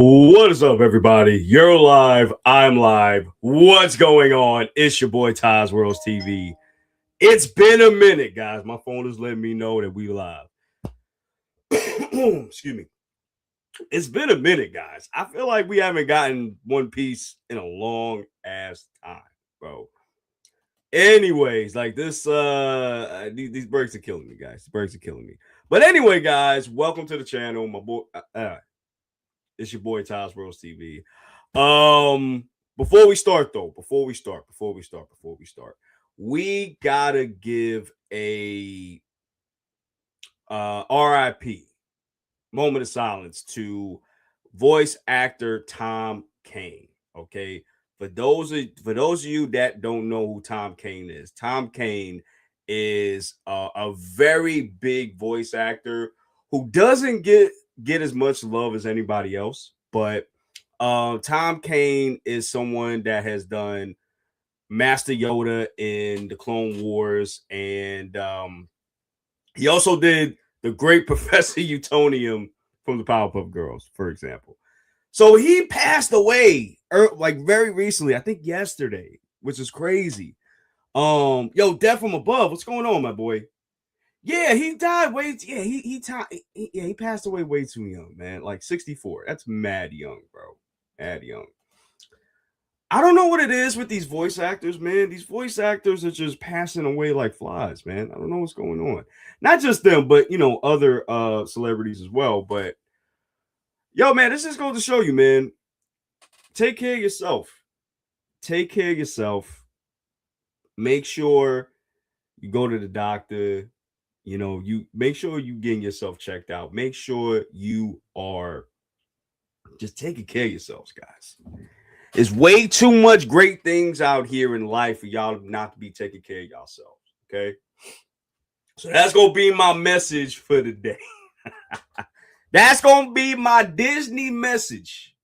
What is up, everybody? You're live. I'm live. What's going on? It's your boy Ty's Worlds TV. It's been a minute, guys. My phone is letting me know that we live. Excuse me. It's been a minute, guys. I feel like we haven't gotten One Piece in a long ass time, bro. Anyways, like this, these breaks are killing me, guys. These breaks are killing me. But anyway, guys, welcome to the channel. My boy, it's your boy Ty's Worlds TV. Before we start, we gotta give a RIP moment of silence to voice actor Tom Kane. Okay, for those of you that don't know who Tom Kane is a very big voice actor who doesn't get as much love as anybody else, but Tom Kane is someone that has done Master Yoda in the Clone Wars, and he also did the great Professor Utonium from the Powerpuff Girls, for example. So he passed away like very recently, I think yesterday, which is crazy. Yo, Death from Above, what's going on, my boy? Yeah, he died way. Yeah, he passed away way too young, man. Like 64. That's mad young, bro. Mad young. I don't know what it is with these voice actors, man. These voice actors are just passing away like flies, man. I don't know what's going on. Not just them, but other celebrities as well. But yo, man, this just goes to show you, man. Take care of yourself. Take care of yourself. Make sure you go to the doctor. You make sure you getting yourself checked out. Make sure you are just taking care of yourselves, guys. There's way too much great things out here in life for y'all not to be taking care of yourselves. Okay. So that's gonna be my message for today. That's gonna be my Disney message.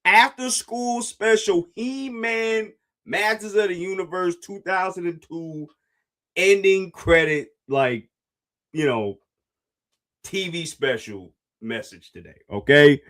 After school special He-Man Masters of the Universe 2002 ending credit, TV special message today. Okay.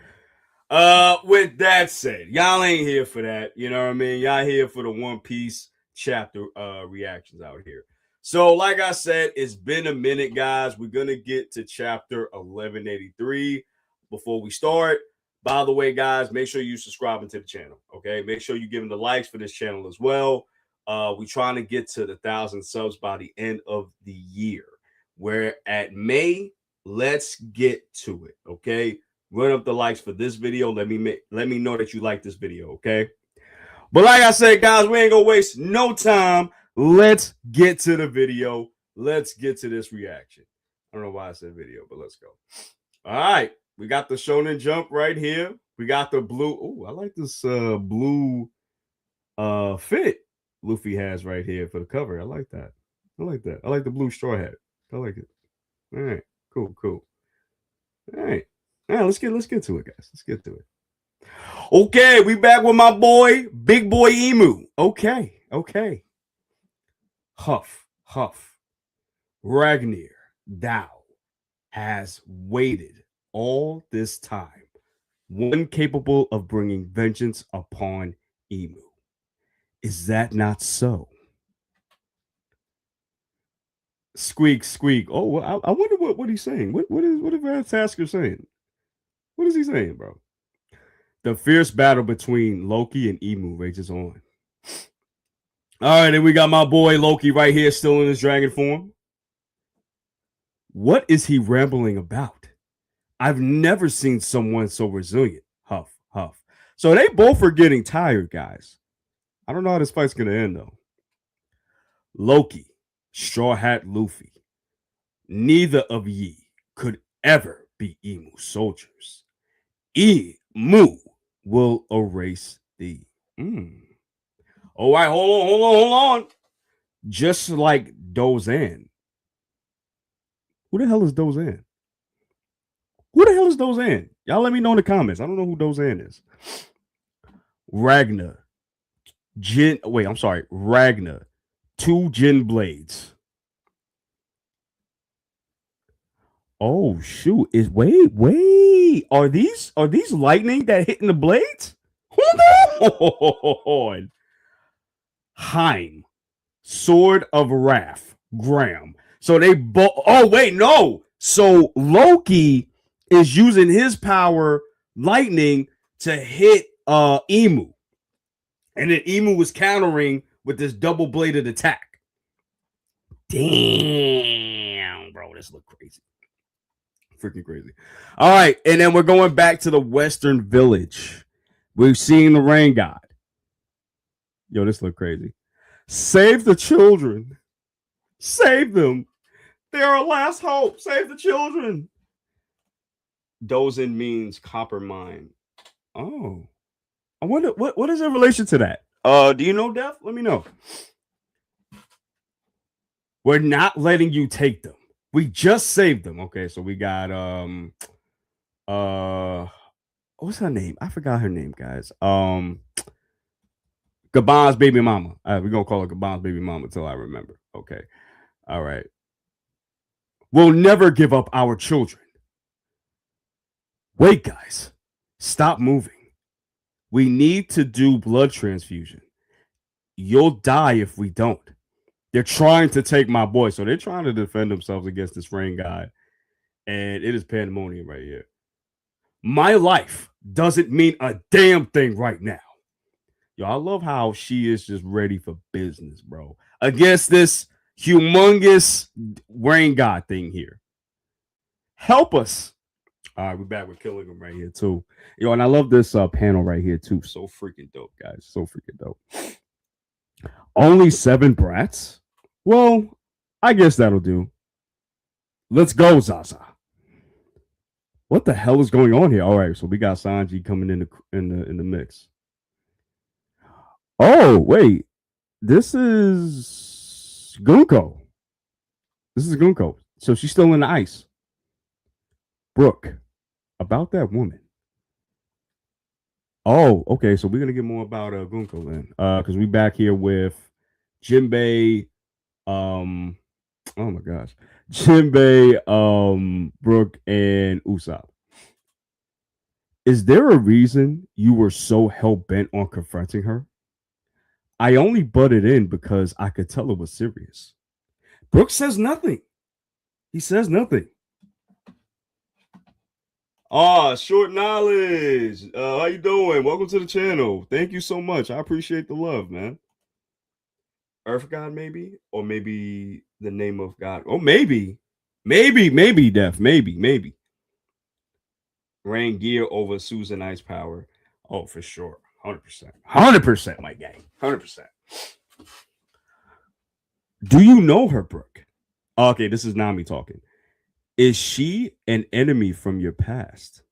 With that said, y'all ain't here for that. You know what I mean? Y'all here for the One Piece chapter reactions out here. So, like I said, it's been a minute, guys. We're gonna get to chapter 1183 before we start. By the way, guys, make sure you subscribing to the channel. Okay, make sure you giving the likes for this channel as well. We're trying to get to the 1,000 subs by the end of the year. We're at May. Let's get to it. Okay. Run up the likes for this video. Let me know that you like this video, okay? But like I said, guys, we ain't gonna waste no time. Let's get to the video. Let's get to this reaction. I don't know why I said video, but let's go. All right, we got the Shonen Jump right here. We got the blue. Oh, I like this blue fit Luffy has right here for the cover. I like that. I like that. I like the blue straw hat. I like it. All right, cool. All right. Yeah, let's get to it, guys. Let's get to it. Okay, we back with my boy, Big Boy Emu. Okay. Huff. Ragnar Dow has waited all this time, one capable of bringing vengeance upon Emu. Is that not so? Squeak. Oh, well, I wonder what he's saying. What is Van Tasker saying? What is he saying, bro? The fierce battle between Loki and Emu rages on. All right, and we got my boy Loki right here, still in his dragon form. What is he rambling about? I've never seen someone so resilient. Huff. So they both are getting tired, guys. I don't know how this fight's going to end, though. Loki, Straw Hat Luffy. Neither of ye could ever be Emu soldiers. Emu will erase thee. All right, hold on. Just like Dozan. Who the hell is Dozan? Y'all let me know in the comments. I don't know who Dozan is. Ragnar. Ragnar. 2 Jin blades. Oh shoot! Wait? Are these lightning that hitting the blades? Hold on. Heim, Sword of Wrath, Graham. So they both. Oh wait, no. So Loki is using his power, lightning, to hit Emu, and then Emu was countering with this double bladed attack. Damn, bro, this look crazy. Freaking crazy. All right, and then we're going back to the Western Village. We've seen the Rain God. Yo, this look crazy. Save the children. Save them. They're our last hope. Save the children. Dozin means copper mine. Oh. I wonder what is in relation to that? Do you know, Def? Let me know. We're not letting you take them. We just saved them. Okay, so we got what's her name? I forgot her name, guys. Gabon's baby mama. We're gonna call her Gabon's baby mama until I remember. Okay. All right. We'll never give up our children. Wait, guys. Stop moving. We need to do blood transfusion. You'll die if we don't. They're trying to take my boy. So they're trying to defend themselves against this Rain God. And it is pandemonium right here. My life doesn't mean a damn thing right now. Yo, I love how she is just ready for business, bro. Against this humongous Rain God thing here. Help us. All right, we're back with Killing Him right here, too. Yo, and I love this panel right here, too. So freaking dope, guys. So freaking dope. Only 7 brats? Well, I guess that'll do. Let's go, Zaza. What the hell is going on here? All right, so we got Sanji coming in the mix. Oh, wait. This is Gunko. This is Gunko. So she's still in the ice. Brooke, about that woman. Oh, okay. So we're gonna get more about Gunko then, because we back here with Jinbei. Oh my gosh, Jinbei, Brooke, and Usopp. Is there a reason you were so hell bent on confronting her? I only butted in because I could tell it was serious. Brooke says nothing. He says nothing. Short knowledge. How you doing? Welcome to the channel. Thank you so much. I appreciate the love, man. Earth God, maybe? Or maybe the name of God. Oh, maybe. Maybe, Def. Maybe. Rain gear over Susan Ice Power. Oh, for sure. 100%. 100%, my gang. 100%. Do you know her, Brooke? Okay, this is Nami talking. Is she an enemy from your past?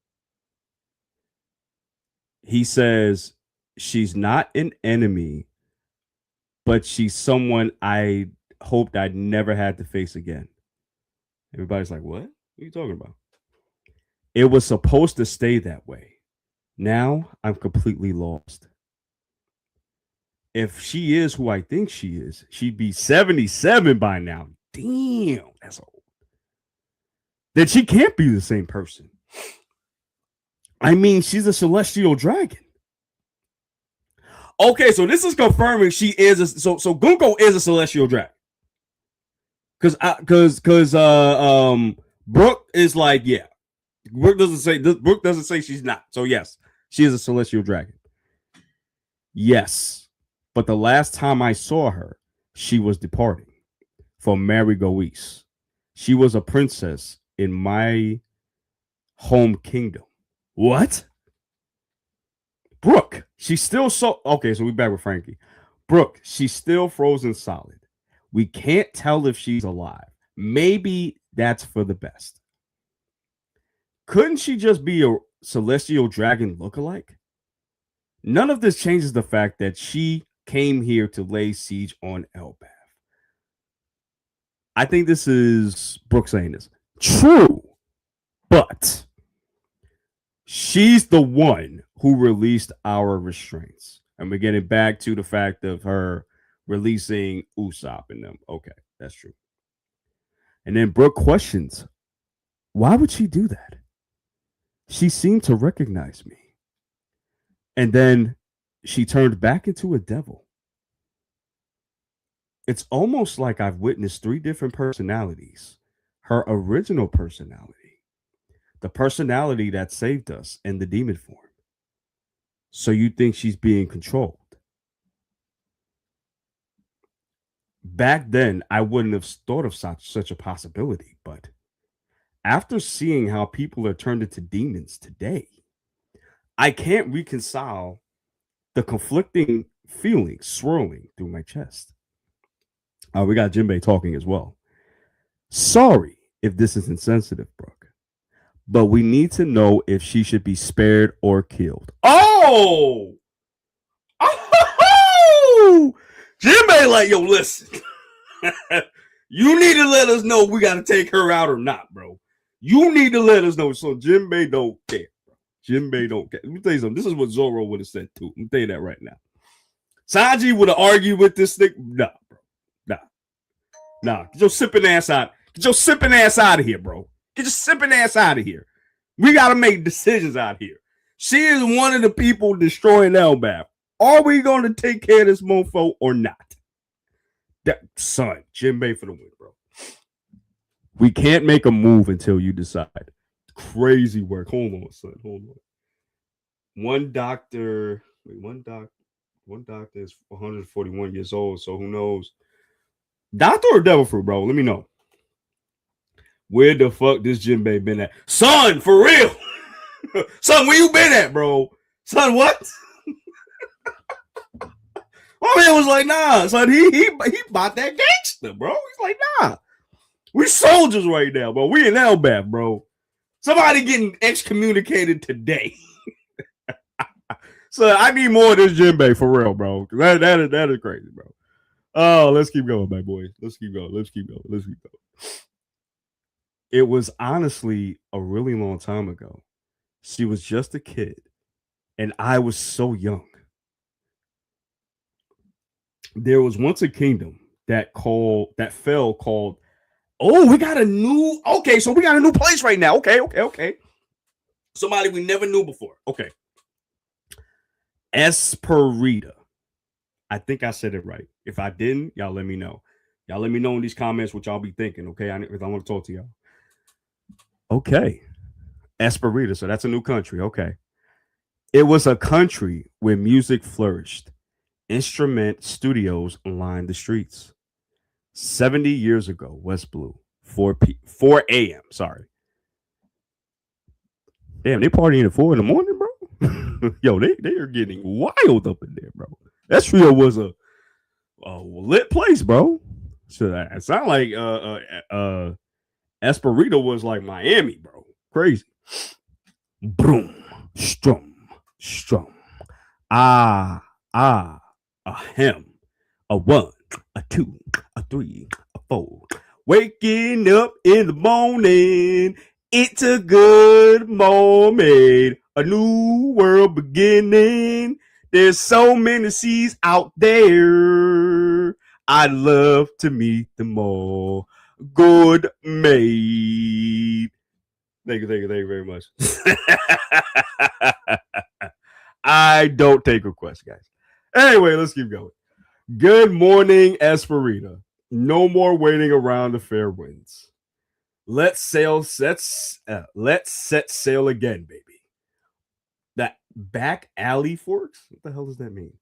He says she's not an enemy, but she's someone I hoped I'd never had to face again. Everybody's like, what? What are you talking about? It was supposed to stay that way. Now I'm completely lost. If she is who I think she is, she'd be 77 by now. Damn, that's old. Then she can't be the same person. I mean, she's a celestial dragon. Okay, so this is confirming she is so Gunko is a celestial dragon. Cause Brooke is like, yeah. Brooke doesn't say she's not. So yes, she is a celestial dragon. Yes. But the last time I saw her, she was departing from Marigoese. She was a princess in my home kingdom. What? Brooke, she's still so okay. So we back with Frankie. Brooke, she's still frozen solid. We can't tell if she's alive. Maybe that's for the best. Couldn't she just be a celestial dragon lookalike? None of this changes the fact that she came here to lay siege on Elbaf. I think this is Brooke saying this. True, but she's the one who released our restraints. And we're getting back to the fact of her releasing Usopp and them. Okay, that's true. And then Brooke questions, Why would she do that? She seemed to recognize me. And then she turned back into a devil. It's almost like I've witnessed three different personalities. Her original personality, the personality that saved us in the demon form. So you think she's being controlled. Back then, I wouldn't have thought of such a possibility, but after seeing how people are turned into demons today, I can't reconcile the conflicting feelings swirling through my chest. We got Jinbei talking as well. Sorry if this is insensitive, Brooke, but we need to know if she should be spared or killed. Oh! Oh! Jinbei, like, yo, listen. You need to let us know we got to take her out or not, bro. You need to let us know. So Jinbei don't care. Jinbei don't care. Let me tell you something. This is what Zoro would have said too. Let me tell you that right now. Sanji would have argued with this thing. Nah, bro. Nah. Get your sipping ass out. Get your sipping ass out of here, bro. Get your sipping ass out of here. We got to make decisions out here. She is one of the people destroying Elbaf. Are we going to take care of this mofo or not? That son, Jinbei for the win, bro. We can't make a move until you decide. Crazy work. Hold on, son. Hold on. One doctor is 141 years old, so who knows? Doctor or devil fruit, bro? Let me know. Where the fuck this Jinbei been at? Son, for real. Son, where you been at, bro? Son, what? My man was like, nah, son, he bought that gangster, bro. He's like, nah. We soldiers right now, bro. We in Elbaf, bro. Somebody getting excommunicated today. So I need more of this Jinbei for real, bro. That is crazy, bro. Oh, let's keep going, my boy. Let's keep going. It was honestly a really long time ago. She was just a kid, and I was so young. There was once a kingdom that fell called. Oh, we got a new. Okay, so we got a new place right now. Okay. Somebody we never knew before. Okay. Esperita. I think I said it right. If I didn't, y'all let me know. Y'all let me know in these comments what y'all be thinking, okay? I want to talk to y'all. Okay. Esperita. So that's a new country. Okay. It was a country where music flourished. Instrument studios lined the streets. 70 years ago, West Blue, 4 a.m. Sorry. Damn, they partying at 4 in the morning, bro. Yo, they are getting wild up in there, bro. That was a lit place, bro. So it sound like Esperita was like Miami, bro. Crazy. Boom, strum. A hem, a one, a two, a three, a four. Waking up in the morning, it's a good moment. A new world beginning. There's so many seas out there. I'd love to meet them all. Good mate. Thank you very much. I don't take requests, guys. Anyway, let's keep going. Good morning, Esperita. No more waiting around the fair winds. Let's set sail again, baby. That back alley forks? What the hell does that mean?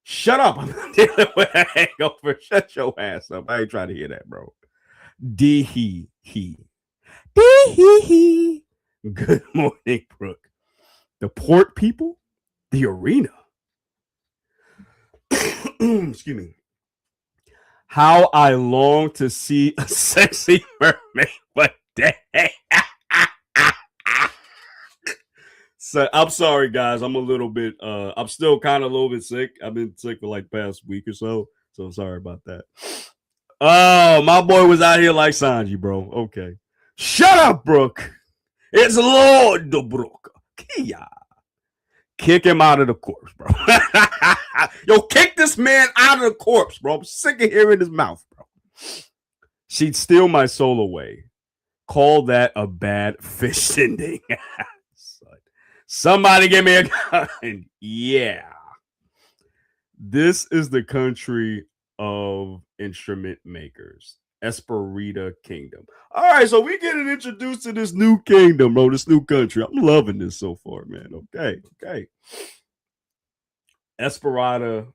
Shut up. I'm not dealing with a hangover. Shut your ass up. I ain't trying to hear that, bro. Dee-hee. Good morning, Brooke. The port people? The arena? Excuse me. How I long to see a sexy mermaid one day. So I'm sorry, guys. I'm a little bit. I'm still kind of a little bit sick. I've been sick for like past week or so. So I'm sorry about that. Oh, my boy was out here like Sanji, bro. Okay. Shut up, Brooke. It's Lord Brooke. Kia. Kick him out of the corpse, bro. Yo, kick this man out of the corpse, bro. I'm sick of hearing his mouth, bro. She'd steal my soul away. Call that a bad fish ending. Somebody give me a gun. Yeah. This is the country of instrument makers. Esperita Kingdom. All right, so we getting introduced to this new kingdom, bro. This new country. I'm loving this so far, man. Okay. Esperita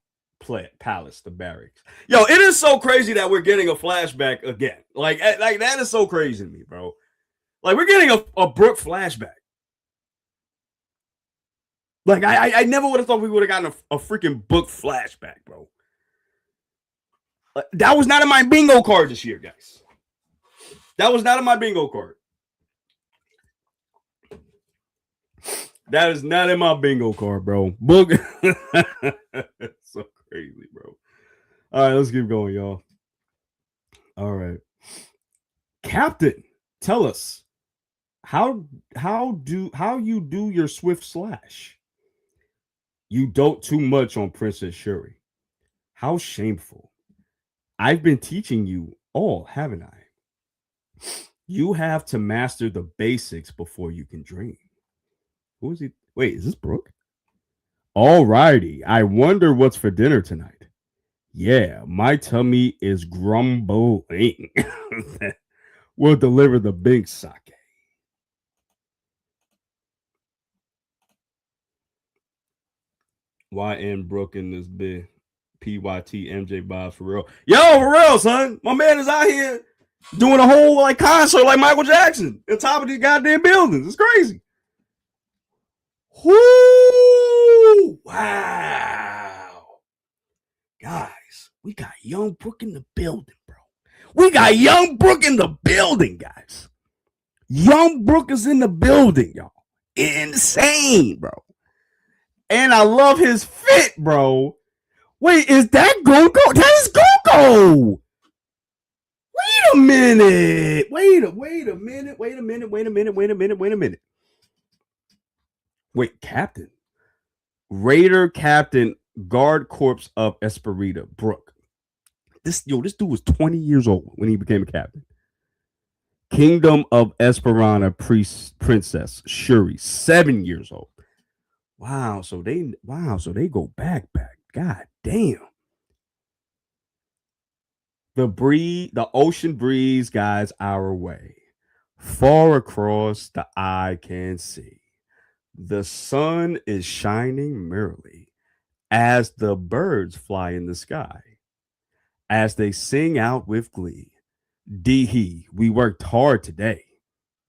Palace, the barracks. Yo, it is so crazy that we're getting a flashback again. Like that is so crazy to me, bro. Like we're getting a Brook flashback. Like I never would have thought we would have gotten a freaking book flashback, bro. That was not in my bingo card this year, guys. That was not in my bingo card. That is not in my bingo card, bro. Book. So crazy, bro. All right, let's keep going, y'all. All right. Captain, tell us how you do your swift slash. You dote too much on Princess Shuri. How shameful. I've been teaching you all, haven't I? You have to master the basics before you can dream. Who is he? Wait, is this Brook? All righty. I wonder what's for dinner tonight. Yeah, my tummy is grumbling. We'll deliver the big sake. YN Brook in this bit. PYT MJ Bob for real. Yo, for real, son. My man is out here doing a whole like concert like Michael Jackson on top of these goddamn buildings. It's crazy. Whoo! Wow. Guys, we got Young Brook in the building, bro. We got Young Brook in the building, guys. Young Brook is in the building, y'all. Insane, bro. And I love his fit, bro. Wait, is that Gunko? That is Gunko. Wait a minute. Wait a minute. Wait, Captain. Raider Captain Guard Corps of Esperita, Brook. This dude was 20 years old when he became a captain. Kingdom of Esperanza Princess Shuri, 7 years old. Wow, so they go back. God damn. The ocean breeze guides our way. Far across the eye can see. The sun is shining merrily as the birds fly in the sky. As they sing out with glee. Dee, we worked hard today.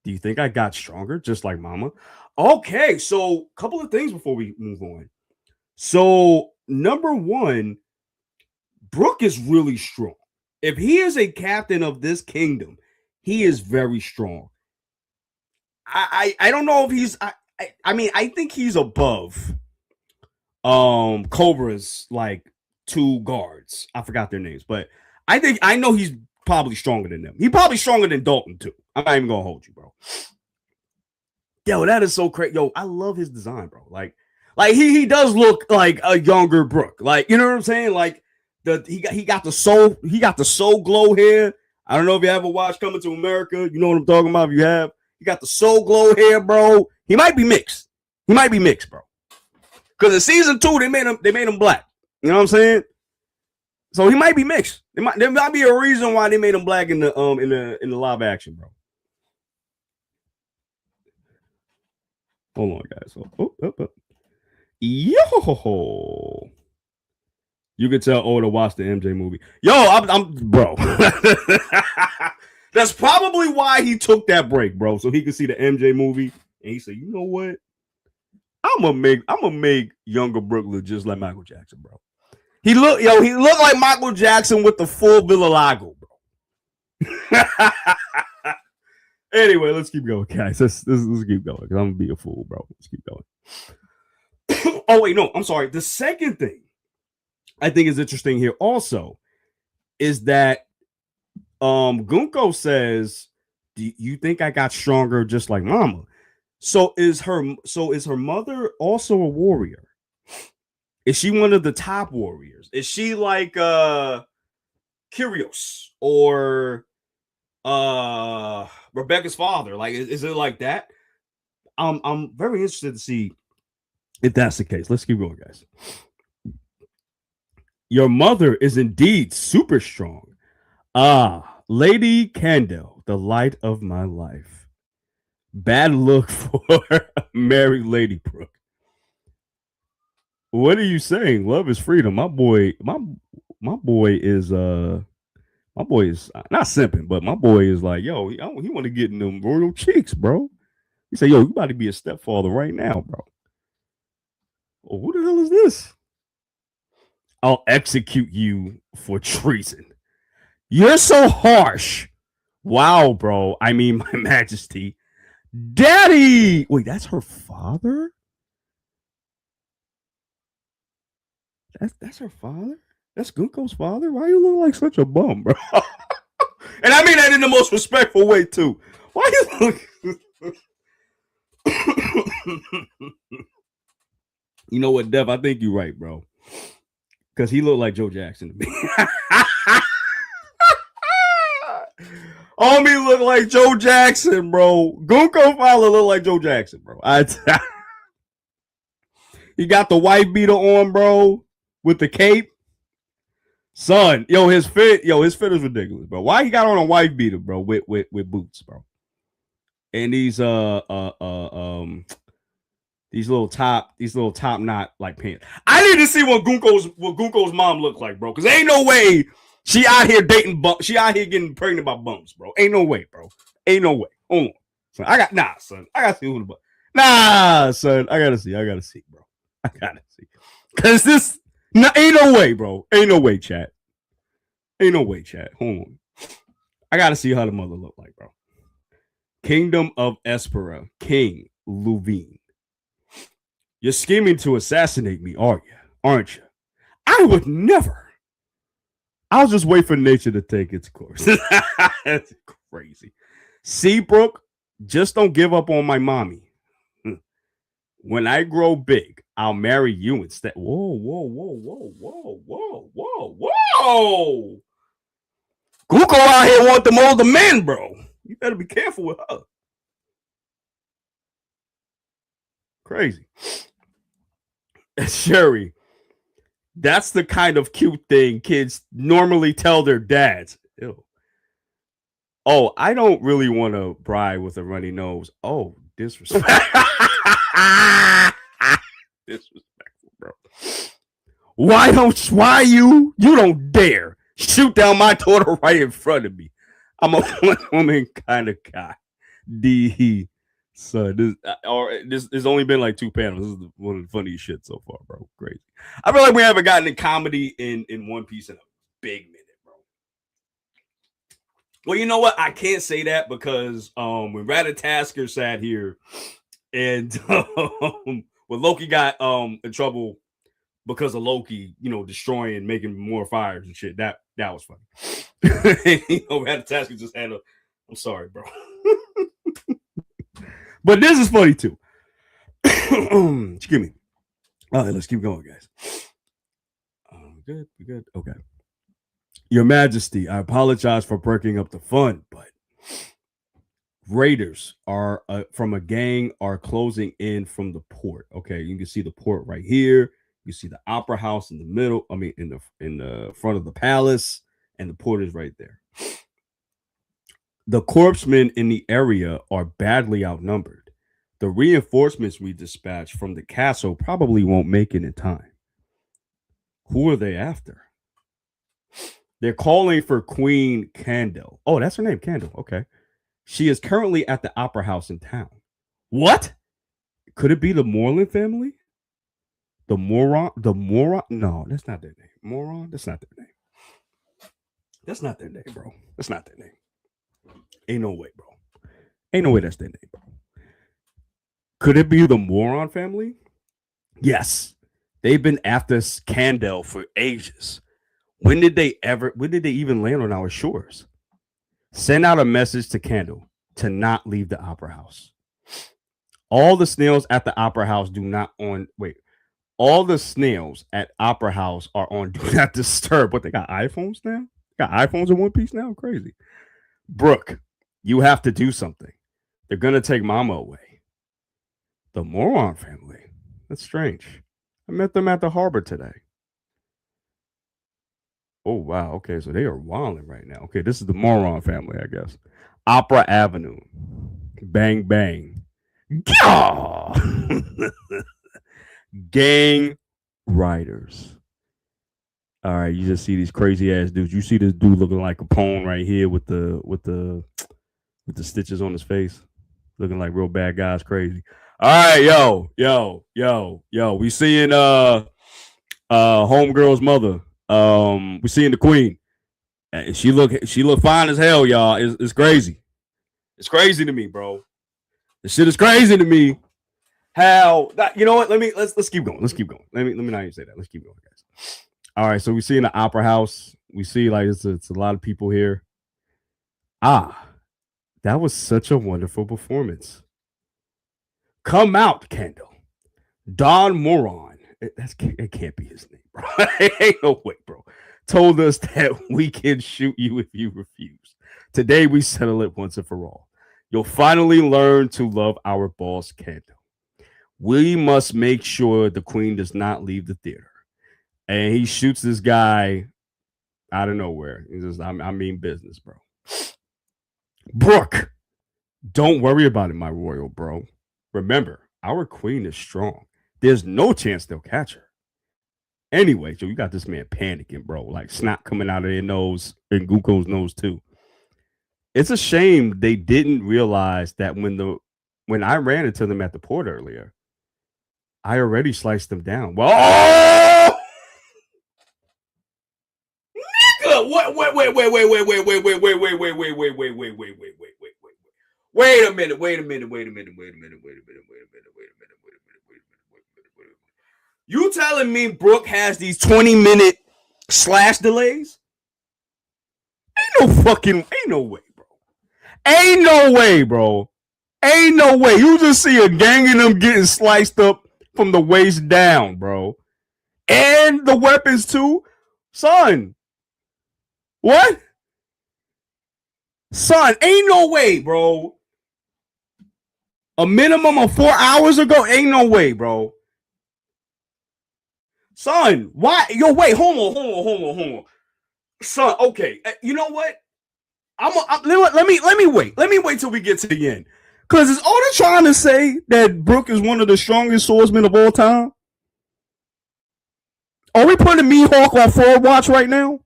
Do you think I got stronger just like mama? Okay, so a couple of things before we move on. So, number one, Brook is really strong. If he is a captain of this kingdom, he is very strong. I don't know if he's I mean, I think he's above Cobra's like two guards. I forgot their names, but I know he's probably stronger than them. He's probably stronger than Dalton too. I'm not even gonna hold you, bro. Yo, that is so crazy. Yo, I love his design, bro. Like he does look like a younger Brook. Like, you know what I'm saying? Like he got the soul glow hair. I don't know if you ever watched Coming to America. You know what I'm talking about. If you have, he got the soul glow hair, bro. He might be mixed. Bro. Because in season 2, they made him black. You know what I'm saying? So he might be mixed. There might be a reason why they made him black in the live action, bro. Hold on, guys. Yo, you can tell to watch the MJ movie. Yo, I'm bro. That's probably why he took that break, bro, so he could see the MJ movie. And he said, "You know what? I'm gonna make younger Brook look just like Michael Jackson, bro. He looked like Michael Jackson with the full vitiligo, bro." Anyway, let's keep going, guys. Let's keep going because I'm gonna be a fool, bro. Let's keep going. Oh wait, no, I'm sorry. The second thing I think is interesting here also is that Gunko says, "Do you think I got stronger just like mama?" So is her mother also a warrior? Is she one of the top warriors? Is she like Kyrios or Rebecca's father. Like, is it like that? I'm very interested to see if that's the case. Let's keep going, guys. Your mother is indeed super strong. Ah, Lady Candle, the light of my life. Bad look for Mary Lady Brooke. What are you saying? Love is freedom. My boy is my boy is not simping, but my boy is like, yo, he want to get in them royal cheeks, bro. He said, yo, you about to be a stepfather right now, bro. Oh, who the hell is this? I'll execute you for treason. You're so harsh. Wow, bro. I mean, my majesty. Daddy! Wait, that's her father? That's her father? That's Gunko's father? Why you look like such a bum, bro? And I mean that in the most respectful way, too. Why you look... You know what, Dev? I think you're right, bro. Because he looked like Joe Jackson to me. Homie look like Joe Jackson, bro. Gunko Fowler look like Joe Jackson, bro. He got the white beater on, bro, with the cape. Son, his fit is ridiculous, bro. Why he got on a white beater, bro, with boots, bro? And these little top knot like pants. I need to see what Gunko's mom looked like, bro. Because ain't no way she out here dating she out here getting pregnant by bums, bro. Ain't no way, bro. Ain't no way. Hold on. Son, I gotta see who the butt. Nah, son. I gotta see, bro. I gotta see. Cause this ain't no way, bro. Ain't no way, chat. Ain't no way, chat. Hold on. I gotta see how the mother look like, bro. Kingdom of Espera, King Luvine. You're scheming to assassinate me, aren't you? I would never. I'll just wait for nature to take its course. That's crazy. Seabrook, just don't give up on my mommy. When I grow big, I'll marry you instead. Whoa. Guko out here want them older men, bro. You better be careful with her. Crazy. Sherry, that's the kind of cute thing kids normally tell their dads. Ew. Oh, I don't really want to bride with a runny nose. Oh, disrespect. Disrespectful, bro. Why you don't dare shoot down my daughter right in front of me. I'm a one woman kind of guy. Son, there's only been like 2 panels. This is one of the funniest shit so far, bro. Crazy. I feel like we haven't gotten a comedy in One Piece in a big minute, bro. Well, you know what? I can't say that because when Ratatasker sat here and when Loki got in trouble because of Loki, destroying, making more fires and shit, that was funny. Ratatasker just had I'm sorry, bro. But this is funny too. Excuse me. All right, let's keep going, guys. We good. Okay. Your Majesty, I apologize for breaking up the fun, but raiders are from a gang are closing in from the port. Okay, you can see the port right here. You see the opera house in the middle. I mean, in the front of the palace, and the port is right there. The corpsmen in the area are badly outnumbered. The reinforcements we dispatched from the castle probably won't make it in time. Who are they after? They're calling for Queen Candle. Oh, that's her name, Candle. Okay. She is currently at the opera house in town. What? Could it be the Moreland family? The Moron? No, that's not their name. Moron? That's not their name. That's not their name, bro. That's not their name. Ain't no way, bro. Ain't no way that's their name, bro. Could it be the Moron family? Yes. They've been after Candle for ages. When did they even land on our shores? Send out a message to Candle to not leave the opera house. All the snails at the opera house all the snails at opera house are on do not disturb. What, they got iPhones now? Got iPhones in One Piece now? Crazy. Brooke, you have to do something. They're gonna take Mama away. The Moron family. That's strange. I met them at the harbor today. Oh wow. Okay, so they are wilding right now. Okay, this is the Moron family, I guess. Opera Avenue. Bang bang. Gah! Gang riders. All right, you just see these crazy ass dudes. You see this dude looking like Capone right here with the stitches on his face, looking like real bad guys. Crazy. All right, yo. We seeing homegirl's mother. We seeing the queen. She look fine as hell, y'all. It's crazy. It's crazy to me, bro. This shit is crazy to me. How you know what? Let's keep going. Let's keep going. Let me not even say that. Let's keep going, guys. All right, so we see in the opera house. We see like it's a lot of people here. That was such a wonderful performance. Come out, Kendall. Don Moron. It can't be his name, bro. Ain't no way, bro. Told us that we can shoot you if you refuse. Today we settle it once and for all. You'll finally learn to love our boss, Kendall. We must make sure the queen does not leave the theater. And he shoots this guy out of nowhere. He says, I mean business, bro. Brooke, don't worry about it, my royal bro. Remember, our queen is strong. There's no chance they'll catch her. Anyway, so you got this man panicking, bro. Like snot coming out of their nose and Guko's nose too. It's a shame they didn't realize that when I ran into them at the port earlier, I already sliced them down. Well, oh! Nigga, what? Wait a minute. You telling me Brooke has these 20-minute slash delays? Ain't no way, bro. Ain't no way. You just see a gang of them getting sliced up from the waist down, bro. And the weapons too. Son. What? Son, ain't no way, bro. A minimum of 4 hours ago? Ain't no way, bro. Son, why? Yo, wait, hold on. Son, okay. You know what? Let me wait. Let me wait till we get to the end. Because is Oda trying to say that Brooke is one of the strongest swordsmen of all time? Are we putting Mihawk on fraud watch right now?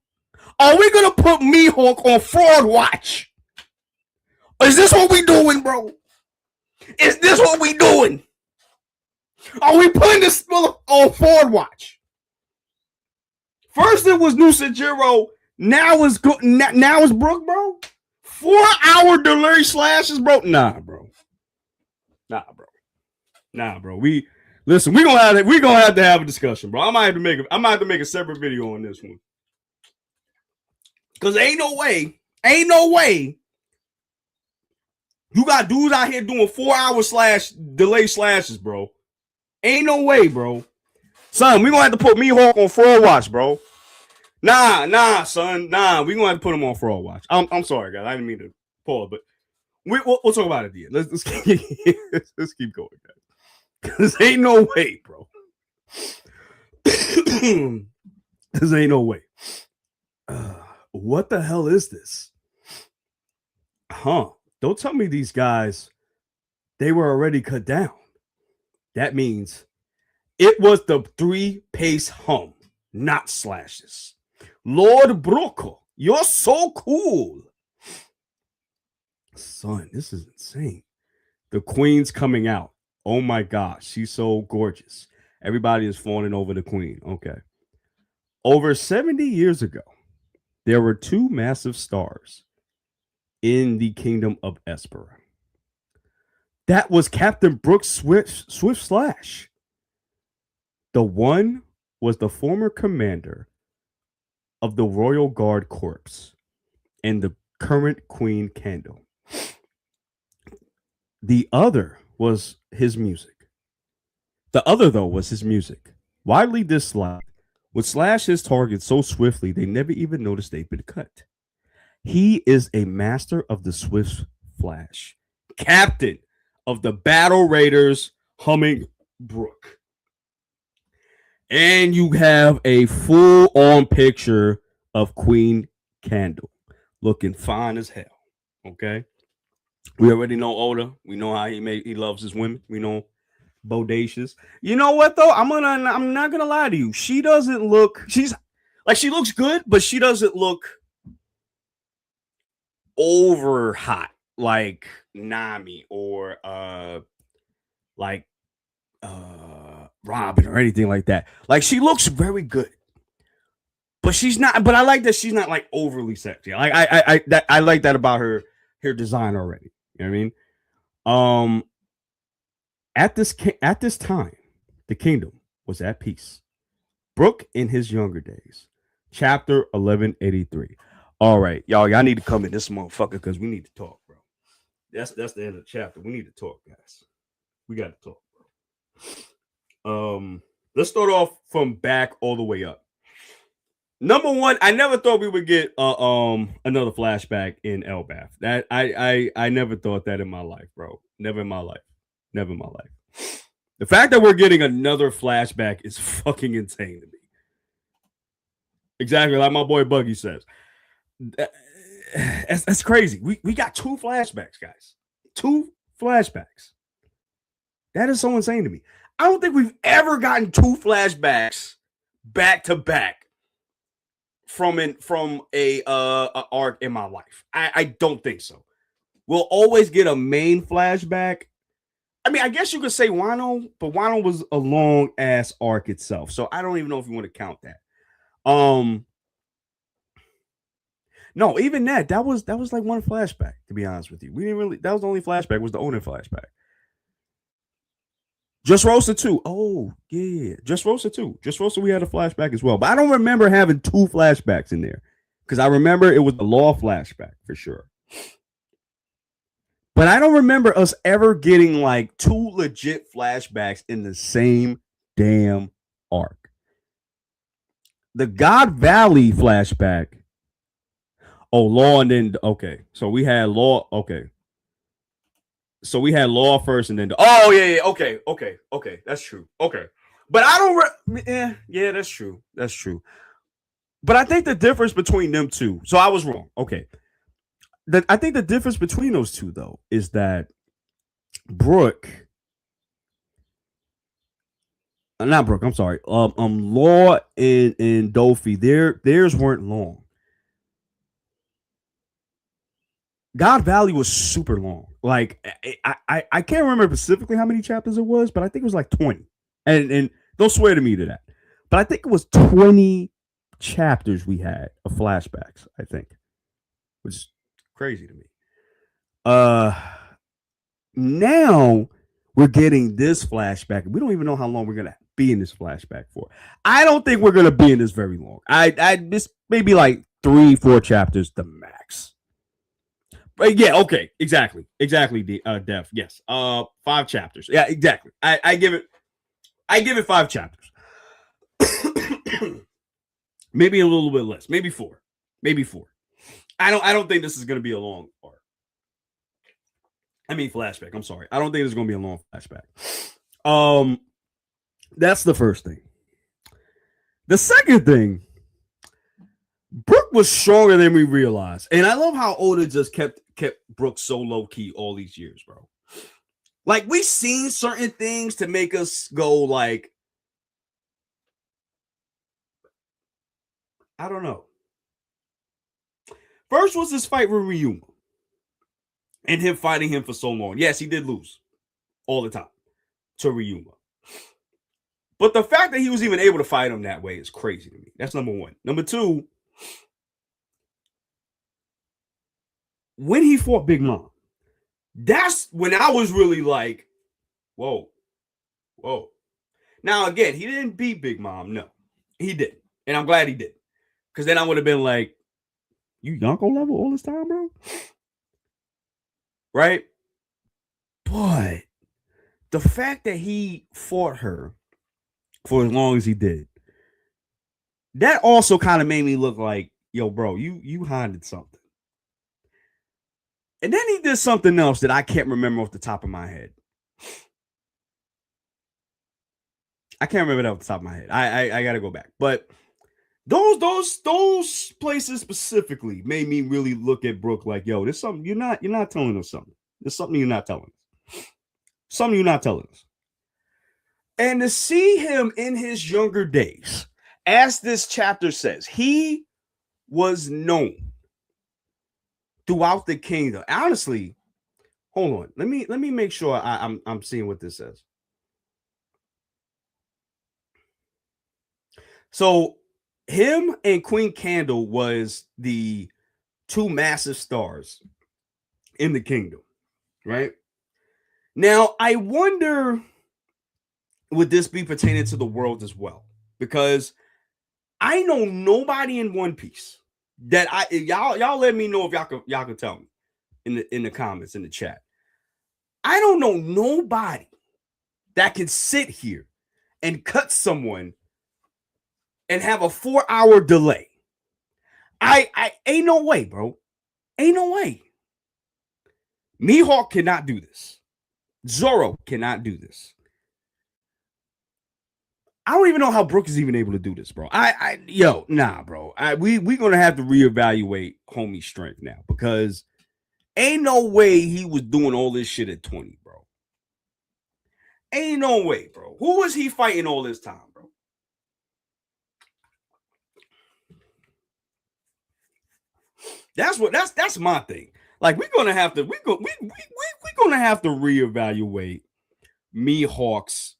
Are we going to put Mihawk on fraud watch? Is this what we doing, bro? Is this what we doing? Are we putting this on fraud watch? First it was Nusajiro. Now it's Brooke, bro. 4 hour delay slashes, bro. Nah, bro. We gonna have to have a discussion, bro. I might have to make a separate video on this one. Cause ain't no way. You got dudes out here doing 4 hour delay slashes, bro. Ain't no way, bro. Son, we gonna have to put Mihawk on fraud watch, bro. Nah, son. Nah, we gonna have to put him on fraud watch. I'm sorry, guys. I didn't mean to pause, but we'll talk about it at the end. Let's keep going, guys. Cause ain't no way, bro. This ain't no way. What the hell is this? Don't tell me these guys, they were already cut down. That means it was the 3-pace hum, not slashes. Lord Brooke, you're so cool. Son, this is insane. The queen's coming out. Oh my gosh, she's so gorgeous. Everybody is fawning over the queen. Okay. Over 70 years ago, there were 2 massive stars in the kingdom of Espera. That was Captain Brooke Swift Slash. The one was the former commander of the Royal Guard Corps and the current Queen Kendall. The other was his music. Widely disliked, would slash his target so swiftly they never even noticed they'd been cut. He is a master of the swift flash, captain of the Battle Raiders Humming Brook. And you have a full on picture of Queen Candle looking fine as hell. Okay. We already know Oda. We know how he loves his women. We know bodacious. You know what though? I'm not gonna lie to you. She doesn't look. She's like she looks good, but she doesn't look over hot like Nami or like Robin or anything like that. Like she looks very good, but she's not. But I like that she's not like overly sexy. Like I like that about her design already. You know what I mean? At this time, the kingdom was at peace. Brook in his younger days. Chapter 1183. All right, y'all need to come in this motherfucker because we need to talk, bro. That's the end of the chapter. We need to talk, guys. We got to talk, bro. Let's start off from back all the way up. Number one, I never thought we would get another flashback in Elbaf. That I never thought that in my life, bro. Never in my life. Never in my life. The fact that we're getting another flashback is fucking insane to me. Exactly like my boy Buggy says. That's crazy. We got 2 flashbacks, guys. 2 flashbacks. That is so insane to me. I don't think we've ever gotten 2 flashbacks back to back from a arc in my life. I don't think so. We'll always get a main flashback. I mean, I guess you could say Wano, but Wano was a long ass arc itself, so I don't even know if you want to count that. No, even that was like one flashback. To be honest with you, we didn't really. That was the only flashback. Was the Onin flashback. Just Rosa 2. Oh, yeah. Just Rosa 2. Just Rosa, we had a flashback as well. But I don't remember having 2 flashbacks in there. Because I remember it was the Law flashback for sure. But I don't remember us ever getting like 2 legit flashbacks in the same damn arc. The God Valley flashback. Oh, Law and then, okay. So we had Law, okay. So we had Law first and then yeah, okay, that's true. Okay. But I don't yeah, that's true. But I think the difference between them two, so I was wrong. Okay. I think the difference between those two though is that Brook not Brook, I'm sorry. Law and Dofi, theirs weren't long. God Valley was super long. Like I can't remember specifically how many chapters it was, but I think it was like 20. And don't swear to me to that. But I think it was 20 chapters we had of flashbacks, I think. Which is crazy to me. Now we're getting this flashback. We don't even know how long we're gonna be in this flashback for. I don't think we're gonna be in this very long. I this maybe like 3-4 chapters the max. Yeah, okay, exactly, Dev. Yes, 5 chapters. Yeah, exactly. I give it 5 chapters. Maybe a little bit less. Maybe 4. I don't think this is going to be a long arc. I mean flashback. I'm sorry. I don't think it's going to be a long flashback. That's the first thing. The second thing. Brook was stronger than we realized. And I love how Oda just kept Brook so low key all these years, bro. Like we've seen certain things to make us go like, I don't know. First was this fight with Ryuma. And him fighting him for so long. Yes, he did lose all the time to Ryuma. But the fact that he was even able to fight him that way is crazy to me. That's number 1. Number 2, when he fought Big Mom, that's when I was really like, whoa. Now, again, he didn't beat Big Mom. No, he didn't. And I'm glad he did. Because then I would have been like, you Yonko level all this time, bro? Right? But the fact that he fought her for as long as he did, that also kind of made me look like, yo, bro, you hiding something. And then he did something else that I can't remember off the top of my head. I can't remember that off the top of my head. I gotta go back. But those places specifically made me really look at Brook like, yo, there's something you're not telling us something. There's something you're not telling us. Something you're not telling us. And to see him in his younger days, as this chapter says, he was known throughout the kingdom. Honestly, hold on. Let me make sure I'm seeing what this says. So him and Queen Candle was the two massive stars in the kingdom, right? Now, I wonder, would this be pertaining to the world as well? Because I know nobody in One Piece that y'all let me know if y'all can tell me in the comments, in the chat. I don't know nobody that can sit here and cut someone and have a 4-hour delay. I ain't no way, bro. Ain't no way. Mihawk cannot do this. Zoro cannot do this. I don't even know how Brook is even able to do this, bro. Nah, bro. We gonna have to reevaluate homie's strength now, because ain't no way he was doing all this shit at 20, bro. Ain't no way, bro. Who was he fighting all this time, bro? That's my thing. Like, we're gonna have to reevaluate Mihawk's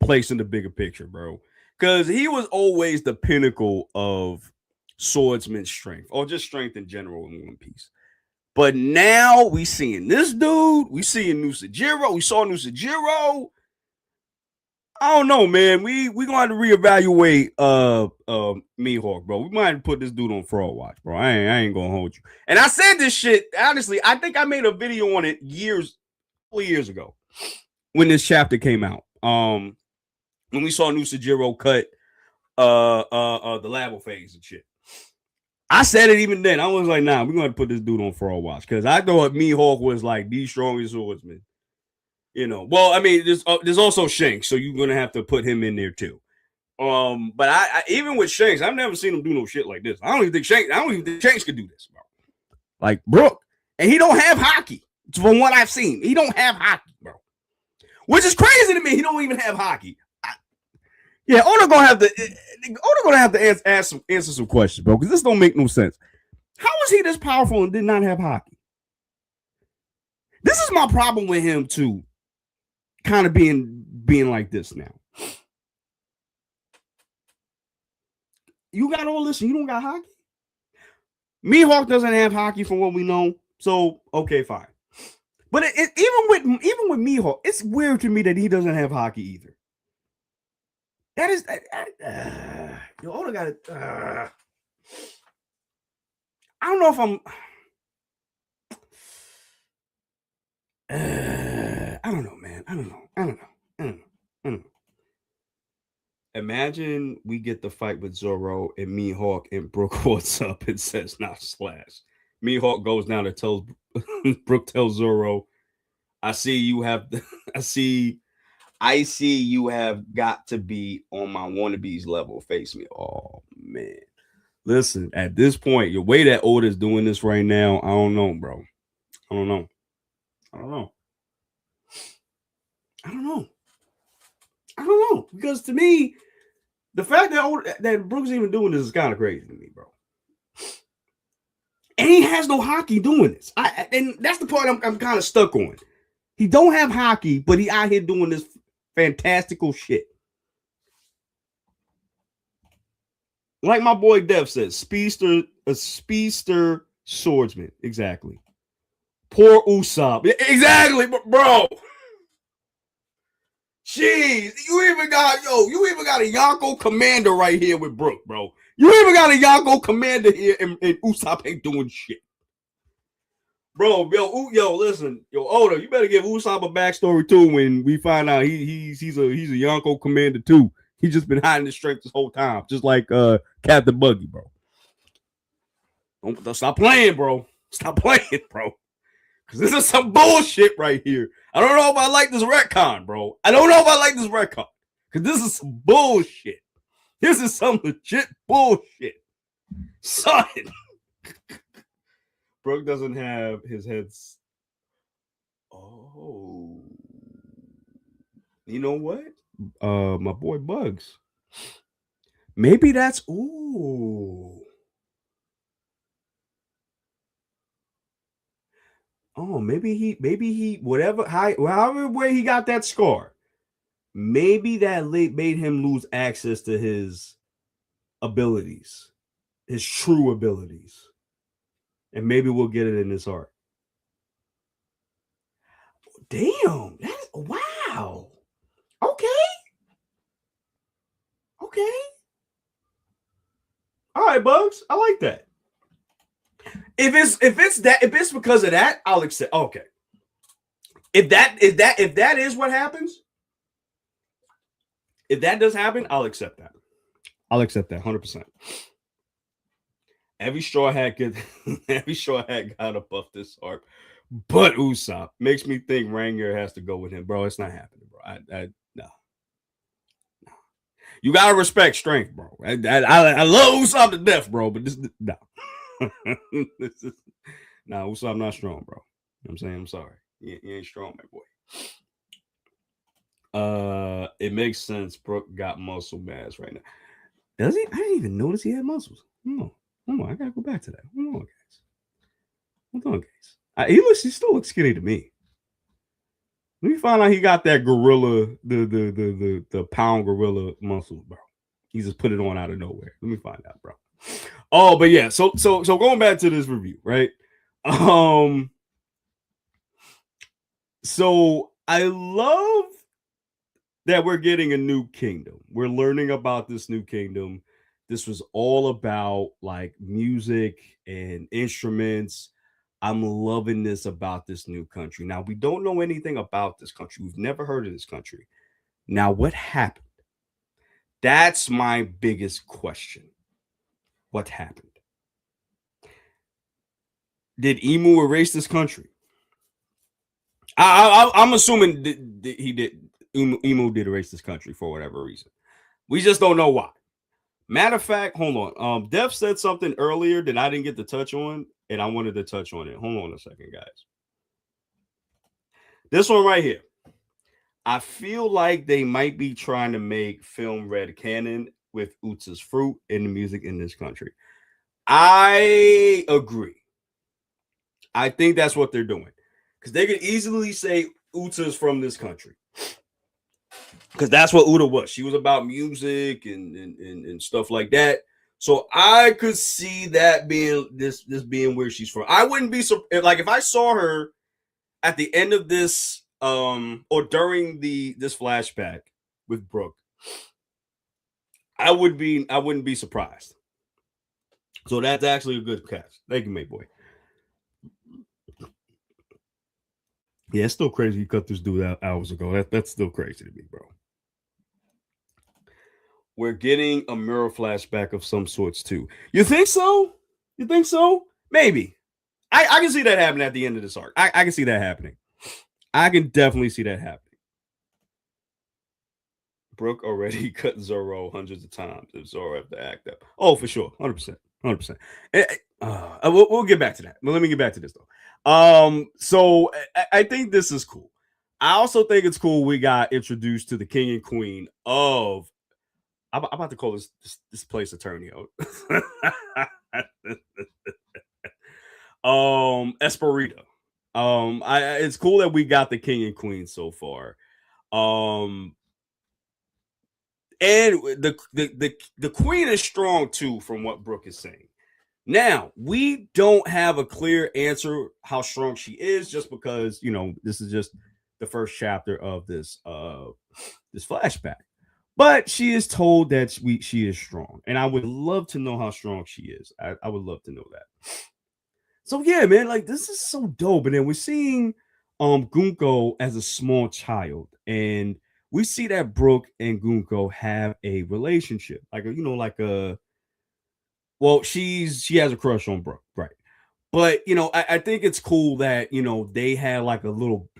place in the bigger picture, bro. Because he was always the pinnacle of swordsman strength, or just strength in general in One Piece. But now we seeing this dude, we seeing Nusajiro, we saw Nusajiro. I don't know, man. We gonna have to reevaluate Mihawk, bro. We might have to put this dude on fraud watch, bro. I ain't gonna hold you. And I said this shit, honestly, I think I made a video on it years ago when this chapter came out. When we saw Nusajiro cut the Labo phase and shit. I said it even then. I was like, nah, we're gonna put this dude on fraud watch, because I thought Mihawk was like the strongest swordsman. You know, well, I mean, there's also Shanks, so you're gonna have to put him in there too. But I even with Shanks, I've never seen him do no shit like this. I don't even think Shanks could do this, bro. Like Brook, and he don't have haki. From what I've seen, he don't have haki, bro. Which is crazy to me. He don't even have haki. Oda gonna have to answer some questions, bro, because this don't make no sense. How is he this powerful and did not have haki? This is my problem with him too. Kind of being like this now. You got all this and you don't got haki? Mihawk doesn't have haki from what we know. So, okay, fine. But even with Mihawk, it's weird to me that he doesn't have haki either. That is, Oda got it. I don't know if I don't know, man. I don't know. Imagine we get the fight with Zoro and Mihawk, and Brook walks up and says, "Not slash." Mihawk goes down and tells Brook tells Zoro, I see you have got to be on my wannabes level. Face me. Oh man. Listen, at this point, your way that Oda's doing this right now, I don't know, bro. I don't know. Because to me, the fact that Brook's even doing this is kind of crazy to me, bro. And he has no haki doing this. And that's the part I'm kind of stuck on. He don't have haki, but he out here doing this fantastical shit. Like my boy Dev says, a speedster swordsman. Exactly. Poor Usopp. Exactly, bro. Jeez, you even got a Yonko commander right here with Brook, bro. You even got a Yonko commander here, and Usopp ain't doing shit. Bro, listen, Oda, you better give Usopp a backstory too when we find out he's a Yonko commander too. He's just been hiding his strength this whole time, just like Captain Buggy, bro. Don't stop playing, bro. Stop playing, bro. Because this is some bullshit right here. I don't know if I like this retcon, bro. I don't know if I like this retcon. Because this is some bullshit. This is some legit bullshit. Son. Brooke doesn't have his heads. Oh. You know what? My boy Bugs. Maybe that's ooh. Oh, maybe he whatever however way he got that scar. Maybe that made him lose access to his abilities, his true abilities. And maybe we'll get it in this arc. Damn, that's wow. Okay. Okay. All right, Bugs. I like that. If it's because of that, I'll accept. Okay. If that is what happens, if that does happen, I'll accept that. I'll accept that 100%. Every straw hat gotta buff this arc. But Usopp makes me think Ranger has to go with him, bro. It's not happening, bro. No. You gotta respect strength, bro. I love Usopp to death, bro. But this no. Usopp not strong, bro. You know what I'm saying? I'm sorry. You ain't strong, my boy. It makes sense. Brook got muscle mass right now. Does he? I didn't even notice he had muscles. Hold on. I gotta go back to that. Hold on, guys. He still looks skinny to me. Let me find out he got that gorilla, the pound gorilla muscles, bro. He just put it on out of nowhere. Let me find out, bro. Oh, but yeah. So going back to this review, right? So I love that we're getting a new kingdom. We're learning about this new kingdom. This was all about like music and instruments. I'm loving this about this new country. Now, we don't know anything about this country. We've never heard of this country. Now, what happened? That's my biggest question. What happened? Did Emu erase this country? I'm assuming he did. Emu did erase this country for whatever reason. We just don't know why. Matter of fact, hold on. Def said something earlier that I didn't get to touch on, and I wanted to touch on it. Hold on a second, guys. This one right here. I feel like they might be trying to make film red canon with Utsa's fruit and the music in this country. I agree. I think that's what they're doing. Because they could easily say Utsa's from this country. Because that's what Uta was. She was about music and stuff like that. So I could see that being this being where she's from. I wouldn't be like if I saw her at the end of this or during this flashback with Brooke. I wouldn't be surprised. So that's actually a good catch. Thank you, mate boy. Yeah, it's still crazy you cut this dude hours ago. That's still crazy to me, bro. We're getting a mirror flashback of some sorts too. You think so? You think so? Maybe. I can see that happening at the end of this arc. I can see that happening. I can definitely see that happening. Brooke already cut Zoro hundreds of times if Zoro have to act up. Oh, for sure. 100%. 100%. We'll get back to that. But let me get back to this though. So I think this is cool. I also think it's cool we got introduced to the king and queen of I'm about to call this place Eternio. Esperita. It's cool that we got the king and queen so far. And the queen is strong too, from what Brooke is saying. Now, we don't have a clear answer how strong she is, just because this is just the first chapter of this flashback. But she is told that she is strong, and I would love to know how strong she is. I would love to know that. So yeah, man, like this is so dope. And then we're seeing Gunko as a small child, and we see that Brooke and Gunko have a relationship, like she has a crush on Brooke, right? But I think it's cool that they had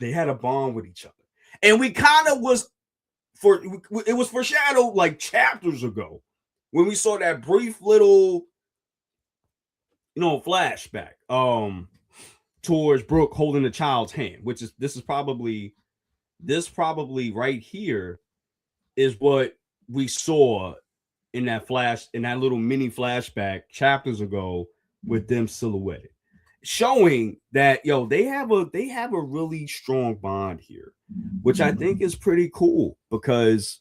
they had a bond with each other, and we kind of it was foreshadowed like chapters ago when we saw that brief little flashback towards Brooke holding the child's hand, which is this probably right here is what we saw in that little mini flashback chapters ago with them silhouetted, showing that they have a really strong bond here, which I think is pretty cool because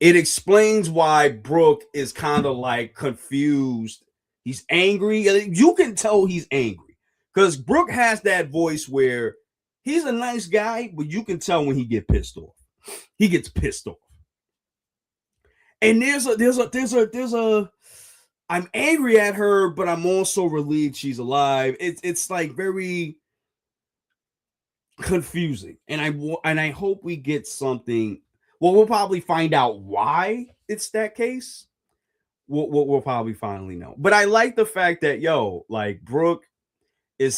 it explains why Brooke is kind of like confused. He's angry. You can tell he's angry because Brooke has that voice where he's a nice guy, but you can tell when he gets pissed off. He gets pissed off. And there's a I'm angry at her, but I'm also relieved she's alive. It's like very confusing. And I hope we get something. Well, we'll probably find out why it's that case. We'll probably finally know. But I like the fact that like Brooke is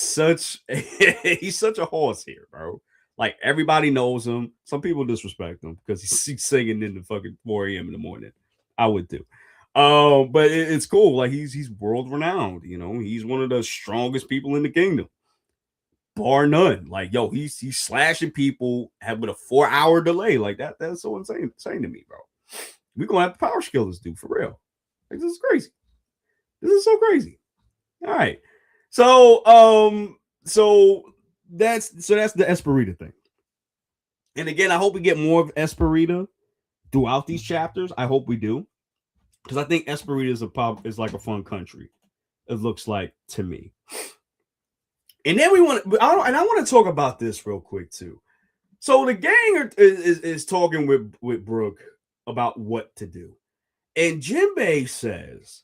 he's such a horse here, bro. Like everybody knows him. Some people disrespect him because he's singing in the fucking 4 a.m. in the morning. I would too. But it's cool. Like he's world renowned. He's one of the strongest people in the kingdom, bar none. Like he's slashing people with a 4-hour delay. Like that's so insane to me, bro. We're gonna have to power skill this dude for real. Like this is crazy. This is so crazy. All right. So that's the Esperita thing. And again, I hope we get more of Esperita throughout these chapters. I hope we do, because I think Esperita is like a fun country. It looks like to me. And then I want to talk about this real quick too. So the gang is talking with Brooke about what to do, and Jinbei says,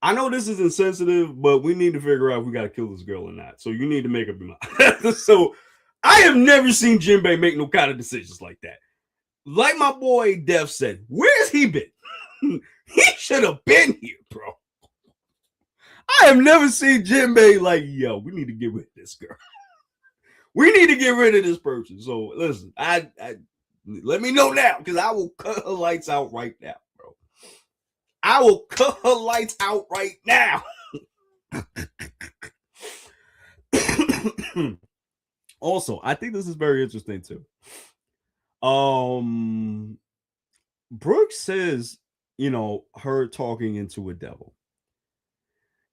I know this is insensitive, but we need to figure out if we got to kill this girl or not. So you need to make up your mind. So I have never seen Jinbei make no kind of decisions like that. Like my boy Def said, where's he been? He should have been here, bro. I have never seen Jinbei like, we need to get rid of this girl. We need to get rid of this person. So listen, I let me know now, because I will cut her lights out right now. I will cut her lights out right now. Also, I think this is very interesting too. Brooke says, her talking into a devil.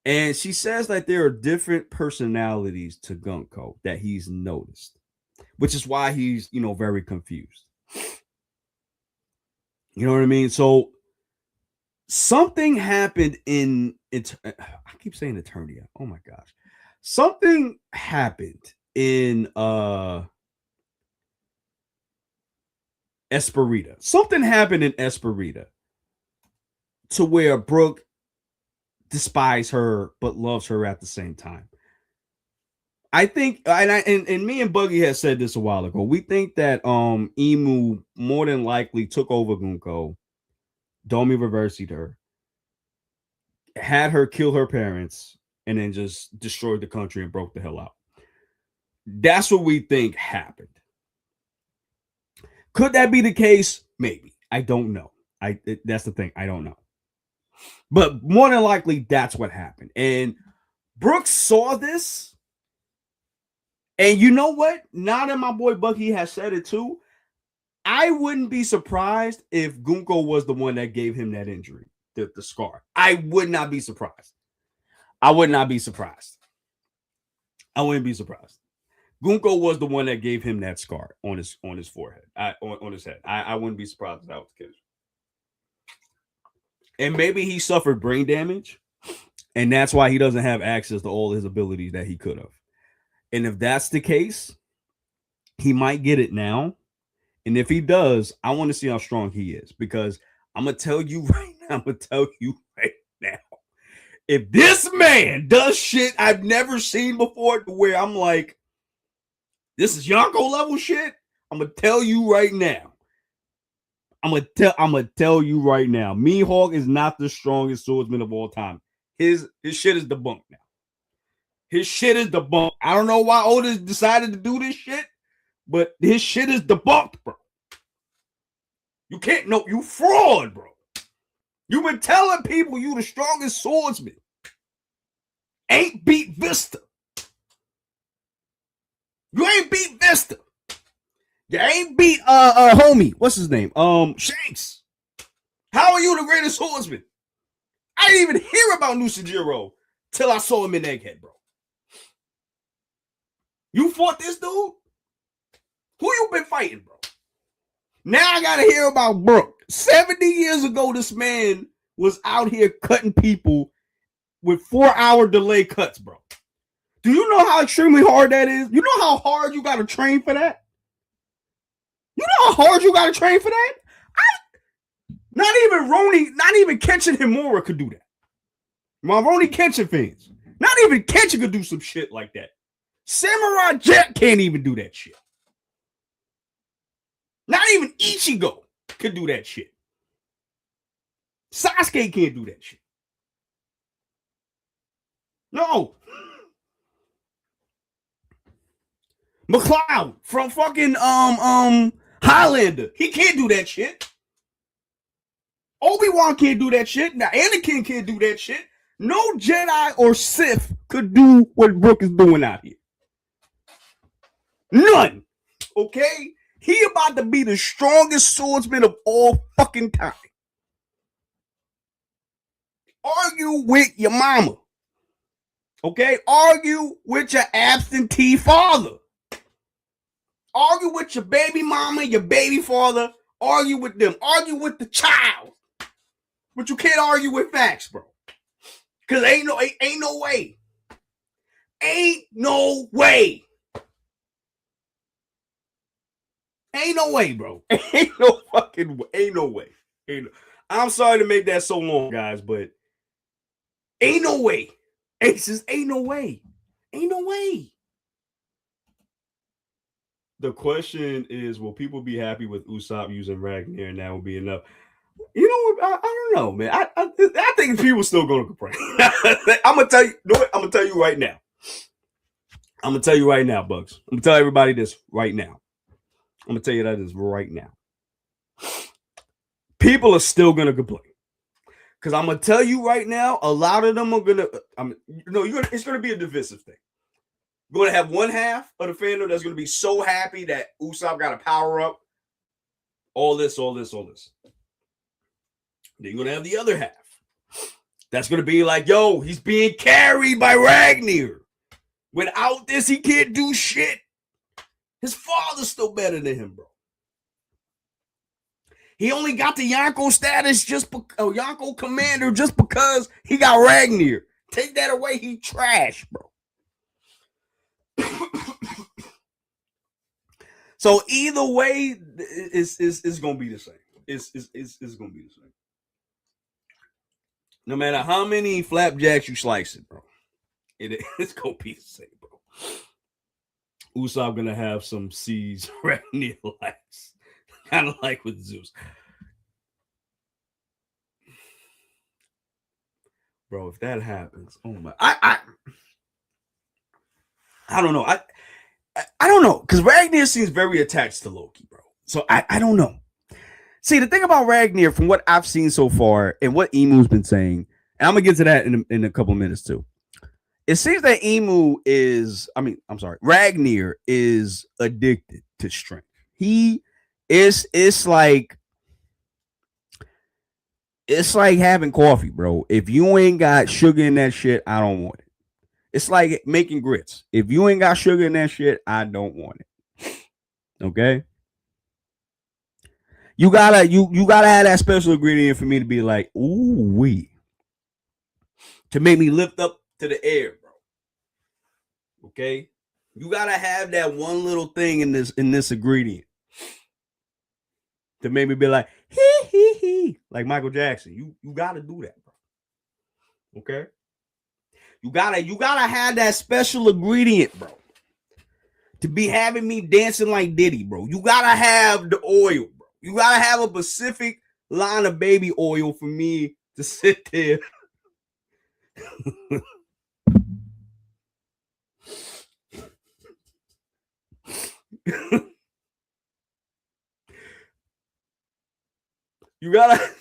And she says that there are different personalities to Gunko that he's noticed, which is why he's, very confused. You know what I mean? So something happened I keep saying Eternia. Oh my gosh. Something happened in Esperita. Something happened in Esperita to where Brooke despises her but loves her at the same time. I think, and me and Buggy had said this a while ago. We think that Imu more than likely took over Gunko, Domi reversied her, had her kill her parents, and then just destroyed the country and broke the hell out. That's what we think happened. Could that be the case? Maybe. I don't know. That's the thing. I don't know. But more than likely, that's what happened. And Brooks saw this. And you know what? Now that my boy Bucky has said it too, I wouldn't be surprised if Gunko was the one that gave him that injury, the scar. I would not be surprised. I would not be surprised. I wouldn't be surprised. Gunko was the one that gave him that scar on his forehead, on his head. I wouldn't be surprised if that was the case. And maybe he suffered brain damage, and that's why he doesn't have access to all his abilities that he could have. And if that's the case, he might get it now. And if he does, I want to see how strong he is, because I'm going to tell you right now, if this man does shit I've never seen before, to where I'm like, this is Yonko level shit, I'm going to tell you right now. I'm gonna tell you right now. Mihawk is not the strongest swordsman of all time. His shit is debunked now. His shit is debunked. I don't know why Otis decided to do this shit, but his shit is debunked, bro. You can't know you fraud, bro. You've been telling people you the strongest swordsman. Ain't beat Vista. You ain't beat Vista. You ain't beat homie. What's his name? Shanks. How are you the greatest swordsman? I didn't even hear about Nusajiro till I saw him in Egghead, bro. You fought this dude? Who you been fighting, bro? Now I gotta hear about Brook. 70 years ago, this man was out here cutting people with 4-hour delay cuts, bro. Do you know how extremely hard that is? You know how hard you gotta train for that? You know how hard you gotta train for that? Not even Kenshin Himura could do that. My Roni Kenshin fans. Not even Kenshin could do some shit like that. Samurai Jack can't even do that shit. Not even Ichigo could do that shit. Sasuke can't do that shit. No. McCloud from fucking Highlander. He can't do that shit. Obi-Wan can't do that shit. Now Anakin can't do that shit. No Jedi or Sith could do what Brook is doing out here. None. Okay? He about to be the strongest swordsman of all fucking time. Argue with your mama. Okay? Argue with your absentee father. Argue with your baby mama, your baby father. Argue with them. Argue with the child. But you can't argue with facts, bro. Because ain't no way. Ain't no way. Ain't no way, bro. Ain't no fucking way. Ain't no way. I'm sorry to make that so long, guys, but ain't no way. It's just ain't no way. Ain't no way. The question is, will people be happy with Usopp using Ragnar and that will be enough? You know, I don't know, man. I think people still going to complain. I'm going to tell you, I'm going to tell you right now. I'm going to tell you right now, Bugs. I'm going to tell everybody this right now. I'm going to tell you that is right now. People are still going to complain. Because I'm going to tell you right now, a lot of them are going to, it's going to be a divisive thing. You're going to have one half of the fandom that's going to be so happy that Usopp got a power up. All this. Then you're going to have the other half. That's going to be like, yo, he's being carried by Ragnar. Without this, he can't do shit. His father's still better than him, bro. He only got the Yonko status Yonko commander just because he got Ragnar. Take that away, he trash, bro. So either way, it's gonna be the same. It's gonna be the same. No matter how many flapjacks you slice it, bro, it's gonna be the same, bro. Usopp gonna have some C's Ragnar likes, kind of like with Zeus, bro. If that happens, oh my, I don't know. I don't know, because Ragnar seems very attached to Loki, bro. So I don't know. See, the thing about Ragnar, from what I've seen so far and what Emu's been saying, and I'm going to get to that in a couple of minutes too. It seems that Ragnar is addicted to strength. It's like having coffee, bro. If you ain't got sugar in that shit, I don't want it. It's like making grits. If you ain't got sugar in that shit, I don't want it. Okay? You gotta have that special ingredient for me to be like, ooh wee. To make me lift up to the air, bro. Okay? You gotta have that one little thing in this ingredient to make me be like, hee, like Michael Jackson. You gotta do that, bro. Okay? You gotta have that special ingredient, bro. To be having me dancing like Diddy, bro. You gotta have the oil, bro. You gotta have a specific line of baby oil for me to sit there. You gotta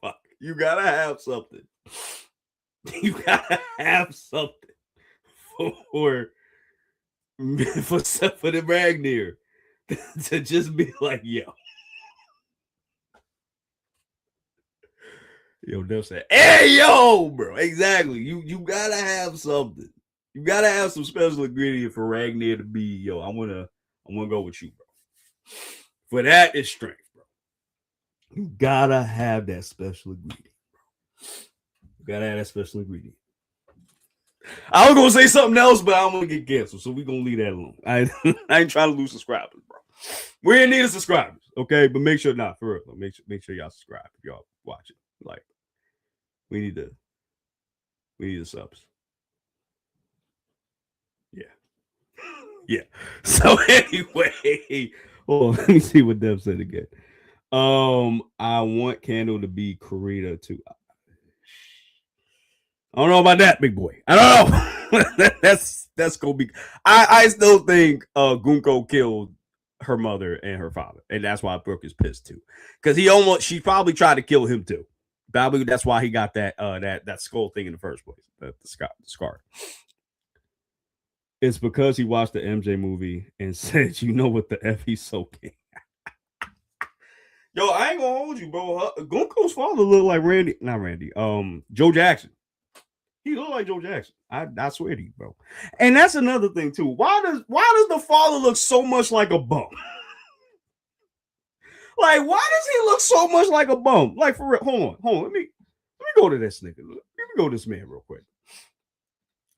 fuck. You gotta have something. You gotta have something for for the Ragnar to just be like, yo. Yo, Def said, hey, yo, bro. Exactly. You gotta have something. You gotta have some special ingredient for Ragnar to be, yo, I'm gonna go with you, bro. For that is strength, bro. You gotta have that special ingredient, bro. You gotta have that special ingredient. I was gonna say something else, but I'm gonna get canceled, so we're gonna leave that alone. I ain't trying to lose subscribers, bro. We're in need of subscribers, okay? But make sure not for real. Make sure y'all subscribe if y'all watch it. Like, we need the subs. Yeah. Yeah. So anyway, oh, let me see what Dev said again. I want Candle to be Kurita too. I don't know about that, big boy. I don't know. that's gonna be. I still think Gunko killed her mother and her father, and that's why Brooke is pissed too. Because she probably tried to kill him too. Probably that's why he got that skull thing in the first place. The scar. It's because he watched the MJ movie and said, "You know what the f he's soaking." Yo, I ain't gonna hold you, bro. Gunko's father looked like not Randy. Joe Jackson. He looked like Joe Jackson. I swear to you, bro. And that's another thing too. Why does the father look so much like a bum? Like, why does he look so much like a bum? Like, for real. Hold on. Let me go to this nigga. Let me go to this man real quick.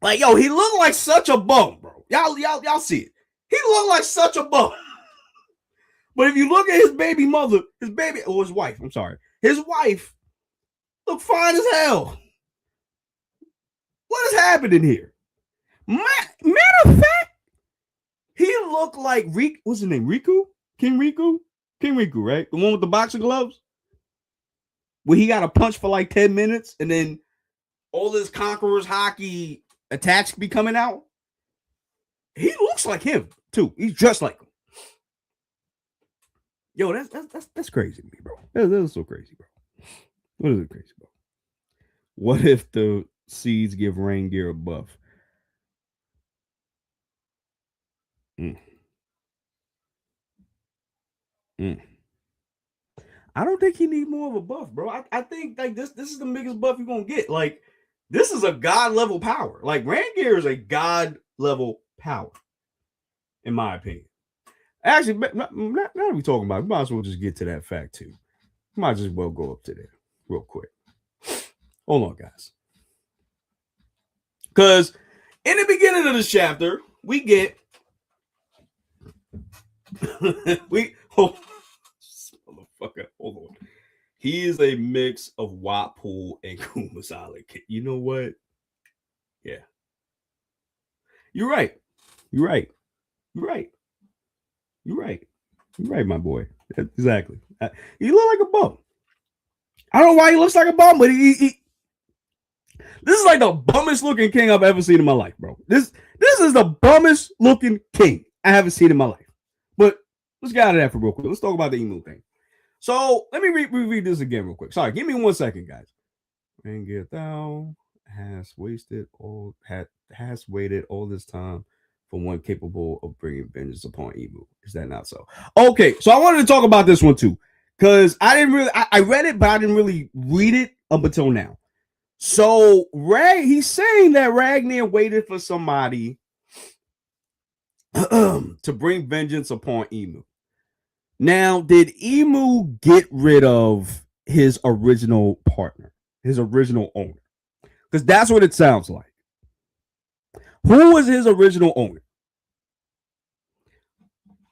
Like, yo, he looked like such a bum, bro. Y'all see it. He looked like such a bum. But if you look at his baby mother, his wife, I'm sorry. His wife looked fine as hell. What is happening here? Matter of fact, he looked like what's his name? Riku? King Riku? King Riku, right? The one with the boxing gloves? Where he got a punch for like 10 minutes and then all this Conqueror's hockey attacks be coming out. He looks like him, too. He's just like him. Yo, that's crazy to me, bro. That is so crazy, bro. What is it crazy, bro? What if the seeds give Rain Gear a buff? I don't think he need more of a buff, bro. I think like this is the biggest buff you're gonna get. Like, this is a god level power. Like, Rangear is a god level power, in my opinion. Actually, now that we're talking about it, we might as well just get to that fact too. Might as well go up to there real quick. Hold on, guys. Because in the beginning of this chapter, we get motherfucker, hold on. He is a mix of Watpool and Kumasala. You know what? Yeah. You're right. You're right. You're right. You're right. You're right, my boy. Exactly. He look like a bum. I don't know why he looks like a bum, but he this is like the bummest looking king I've ever seen in my life, bro. This is the bummest looking king I haven't seen in my life. But let's get out of that for real quick. Let's talk about the emu thing. So let me read this again real quick. Sorry, give me 1 second, guys. And get thou has waited all this time for one capable of bringing vengeance upon evil. Is that not so? Okay, so I wanted to talk about this one too, because I didn't really I read it, but I didn't really read it up until now. So he's saying that Ragnar waited for somebody to bring vengeance upon Emu. Now, did Emu get rid of his original partner, his original owner? Because that's what it sounds like. Who was his original owner?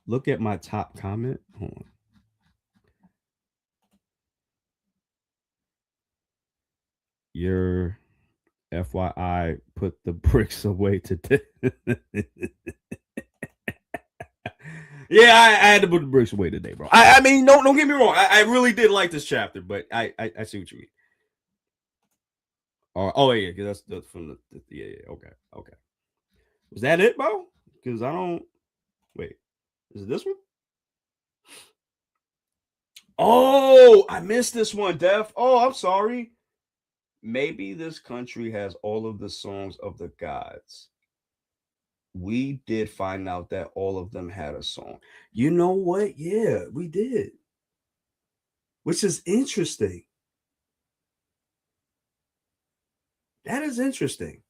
Look at my top comment. Hold on. Your FYI, put the bricks away today. Yeah, I had to put the bricks away today, bro. I mean, don't get me wrong. I really did like this chapter, but I see what you mean. Oh yeah, because that's from the yeah. Okay. Was that it, bro? Because I don't. Wait, is it this one? Oh, I missed this one, Def. Oh, I'm sorry. Maybe this country has all of the songs of the gods. We did find out that all of them had a song. You know what? Yeah, we did. Which is interesting. That is interesting.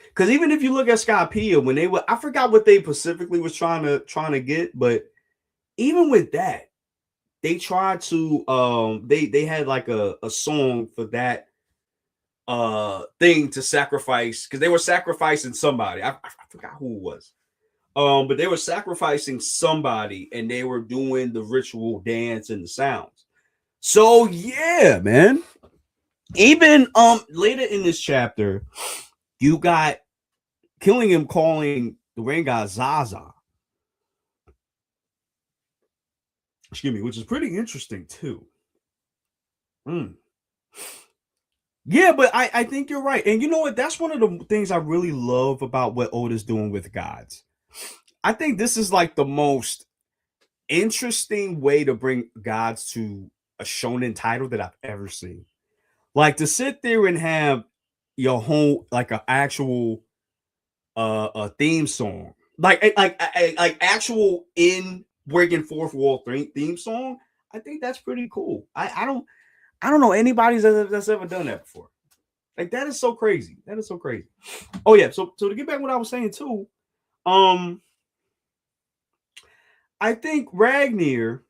Because even if you look at Skypea, when they were, I forgot what they specifically was trying to get, but even with that, they tried to they had like a song for that thing to sacrifice because they were sacrificing somebody. I forgot who it was. But they were sacrificing somebody and they were doing the ritual dance and the sounds. So yeah, man. Even later in this chapter, you got Killing Him calling the rain god Zaza. Excuse me, which is pretty interesting too. Mm. Yeah, but I think you're right. And you know what? That's one of the things I really love about what Oda's doing with gods. I think this is like the most interesting way to bring gods to a shonen title that I've ever seen. Like to sit there and have your whole like an actual a theme song, like actual in breaking fourth wall theme song. I think that's pretty cool. I don't know anybody that's ever done that before. Like that is so crazy. That is so crazy. Oh yeah. So to get back to what I was saying too, um, I think Ragnar.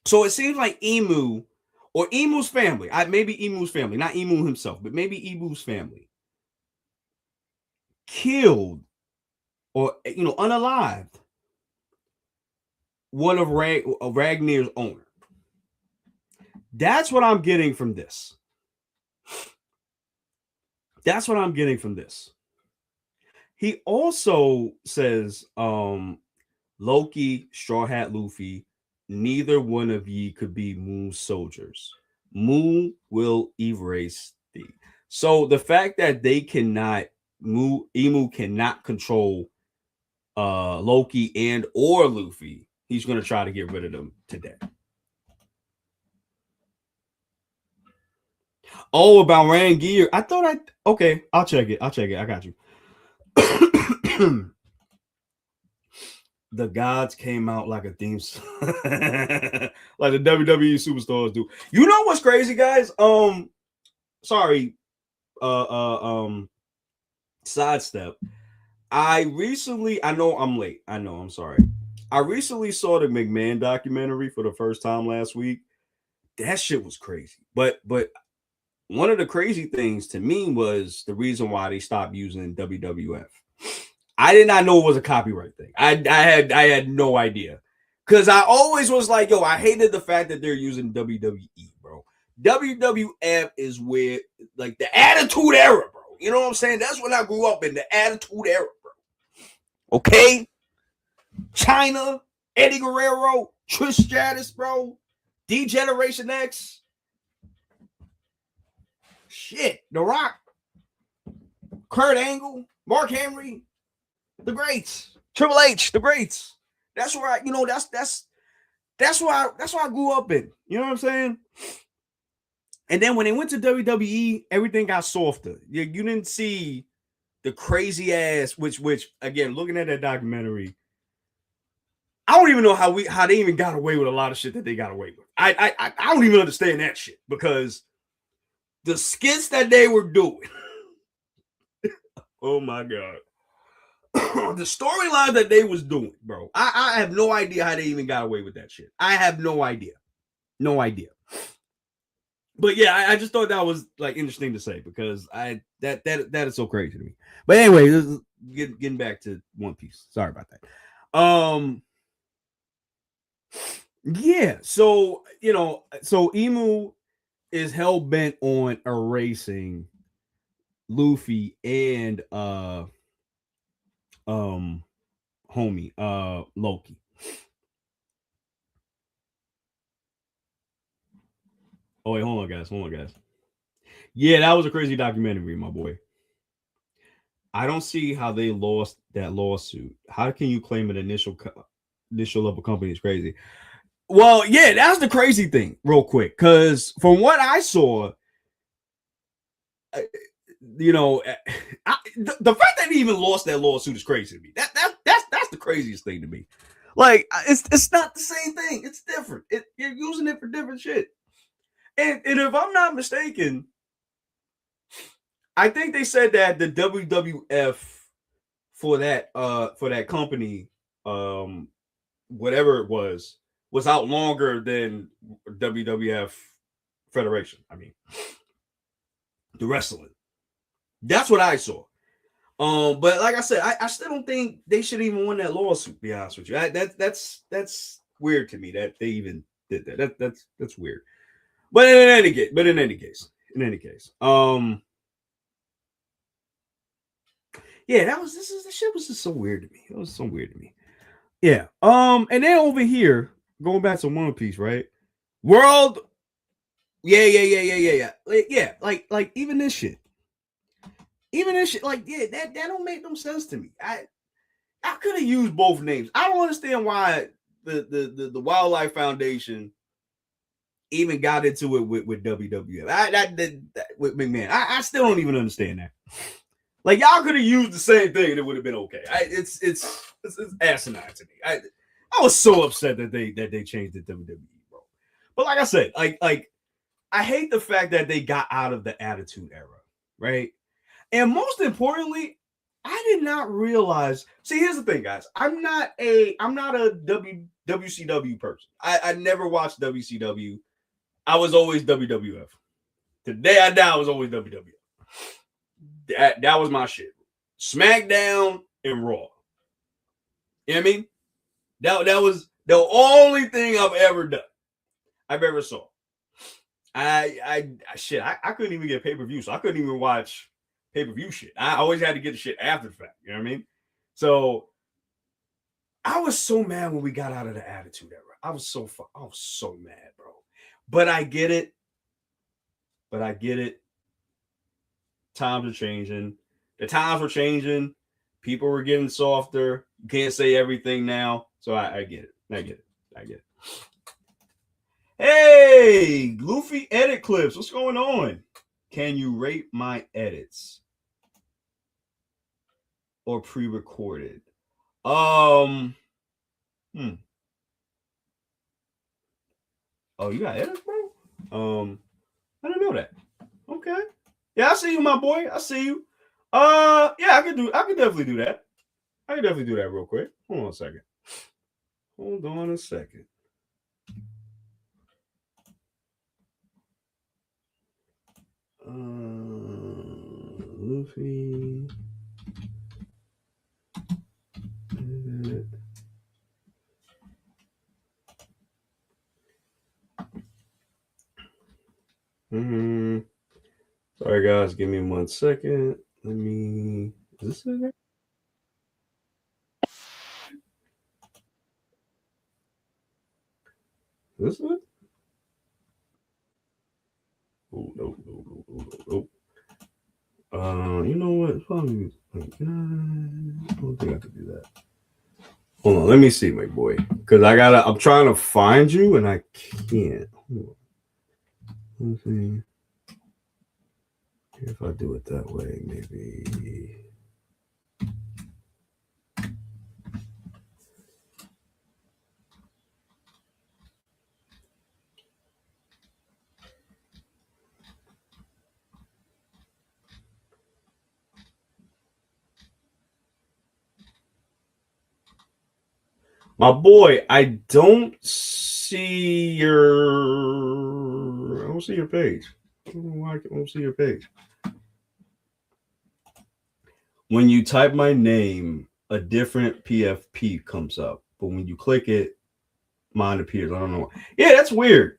So it seems like Emu or Emu's family. Maybe Emu's family, not Emu himself, but maybe Emu's family killed or unalived one of Ragnar's owner. That's what I'm getting from this. That's what I'm getting from this. He also says, Loki, Straw Hat Luffy, neither one of ye could be Moon's soldiers. Moon will erase thee. So the fact that they cannot Emu cannot control Loki and or Luffy, he's gonna try to get rid of them today. Oh, about Rangier. I thought okay, I'll check it. I got you. The gods came out like a theme song. Like the WWE superstars do. You know what's crazy, guys? Sorry, sidestep. I know I'm late. I know, I'm sorry. I recently saw the McMahon documentary for the first time last week. That shit was crazy. But one of the crazy things to me was the reason why they stopped using WWF. I did not know it was a copyright thing. I had no idea. Cause I always was like, yo, I hated the fact that they're using WWE, bro. WWF is where like the attitude era, bro. You know what I'm saying? That's when I grew up in the attitude era, bro. Okay? China, Eddie Guerrero, Trish Stratus, bro. D-Generation X. Shit. The Rock. Kurt Angle. Mark Henry. The greats. Triple H, the greats. That's where that's why I grew up in. You know what I'm saying? And then when they went to WWE, everything got softer. You didn't see the crazy ass, which again, looking at that documentary, I don't even know how they even got away with a lot of shit that they got away with. I don't even understand that shit because the skits that they were doing. Oh my god. The storyline that they was doing, bro. I have no idea how they even got away with that shit. I have no idea. No idea. But yeah, I just thought that was like interesting to say because that is so crazy to me. But anyway, getting back to One Piece. Sorry about that. Yeah, so so Emu is hell bent on erasing Luffy and homie Loki. Oh wait, hold on guys. Yeah, that was a crazy documentary, my boy. I don't see how they lost that lawsuit. How can you claim an initial of a company is crazy? Well, yeah, that's the crazy thing, real quick, because from what I saw, uh, the fact that he even lost that lawsuit is crazy to me. That's the craziest thing to me. Like, it's not the same thing. It's different. You're using it for different shit. And if I'm not mistaken, I think they said that the WWF for that company, um, whatever it was out longer than WWF Federation. I mean, the wrestling. That's what I saw. But like I said, I still don't think they should even win that lawsuit. To be honest with you, that's weird to me that they even did that. That's weird. But in any case, yeah, the shit was just so weird to me. It was so weird to me. Yeah. And then over here, going back to One Piece, right? World. Yeah. Like even this shit. Even this shit, like, yeah, that don't make no sense to me. I could have used both names. I don't understand why the Wildlife Foundation even got into it with WWF. With McMahon. I still don't even understand that. Like, y'all could have used the same thing and it would have been okay. It's asinine to me. I was so upset that they changed it to WWE, bro. But like I said, like I hate the fact that they got out of the Attitude Era, right? And most importantly, I did not realize. See, here's the thing, guys. I'm not a WCW person. I never watched WCW. I was always WWF. The day I died, I was always WWF. That was my shit. SmackDown and Raw. You know what I mean? That was the only thing I've ever done. I've ever saw. I couldn't even get pay-per-view, so I couldn't even watch pay-per-view shit. I always had to get the shit after the fact. You know what I mean? So I was so mad when we got out of the Attitude Era. I was so mad, bro. But I get it. Times are changing. The times were changing. People were getting softer. You can't say everything now. So I get it. I get it. Hey, Luffy edit clips. What's going on? Can you rate my edits or pre-recorded? Hmm. Oh, you got edits, bro? I didn't know that. Okay. Yeah, I see you, my boy. I see you. Yeah, I can definitely do that. I can definitely do that real quick. Hold on a second. Luffy. Sorry, guys. Give me 1 second. Let me. Is this it? Is this it? Oh, no. You know what? Probably. I don't think I could do that. Hold on. Let me see, my boy. Because I'm trying to find you and I can't. Hold on. Let's see. If I do it that way, maybe. My boy, I don't see your page. I don't know why I don't see your page. When you type my name, a different PFP comes up, but when you click it, mine appears. I don't know. Yeah, that's weird.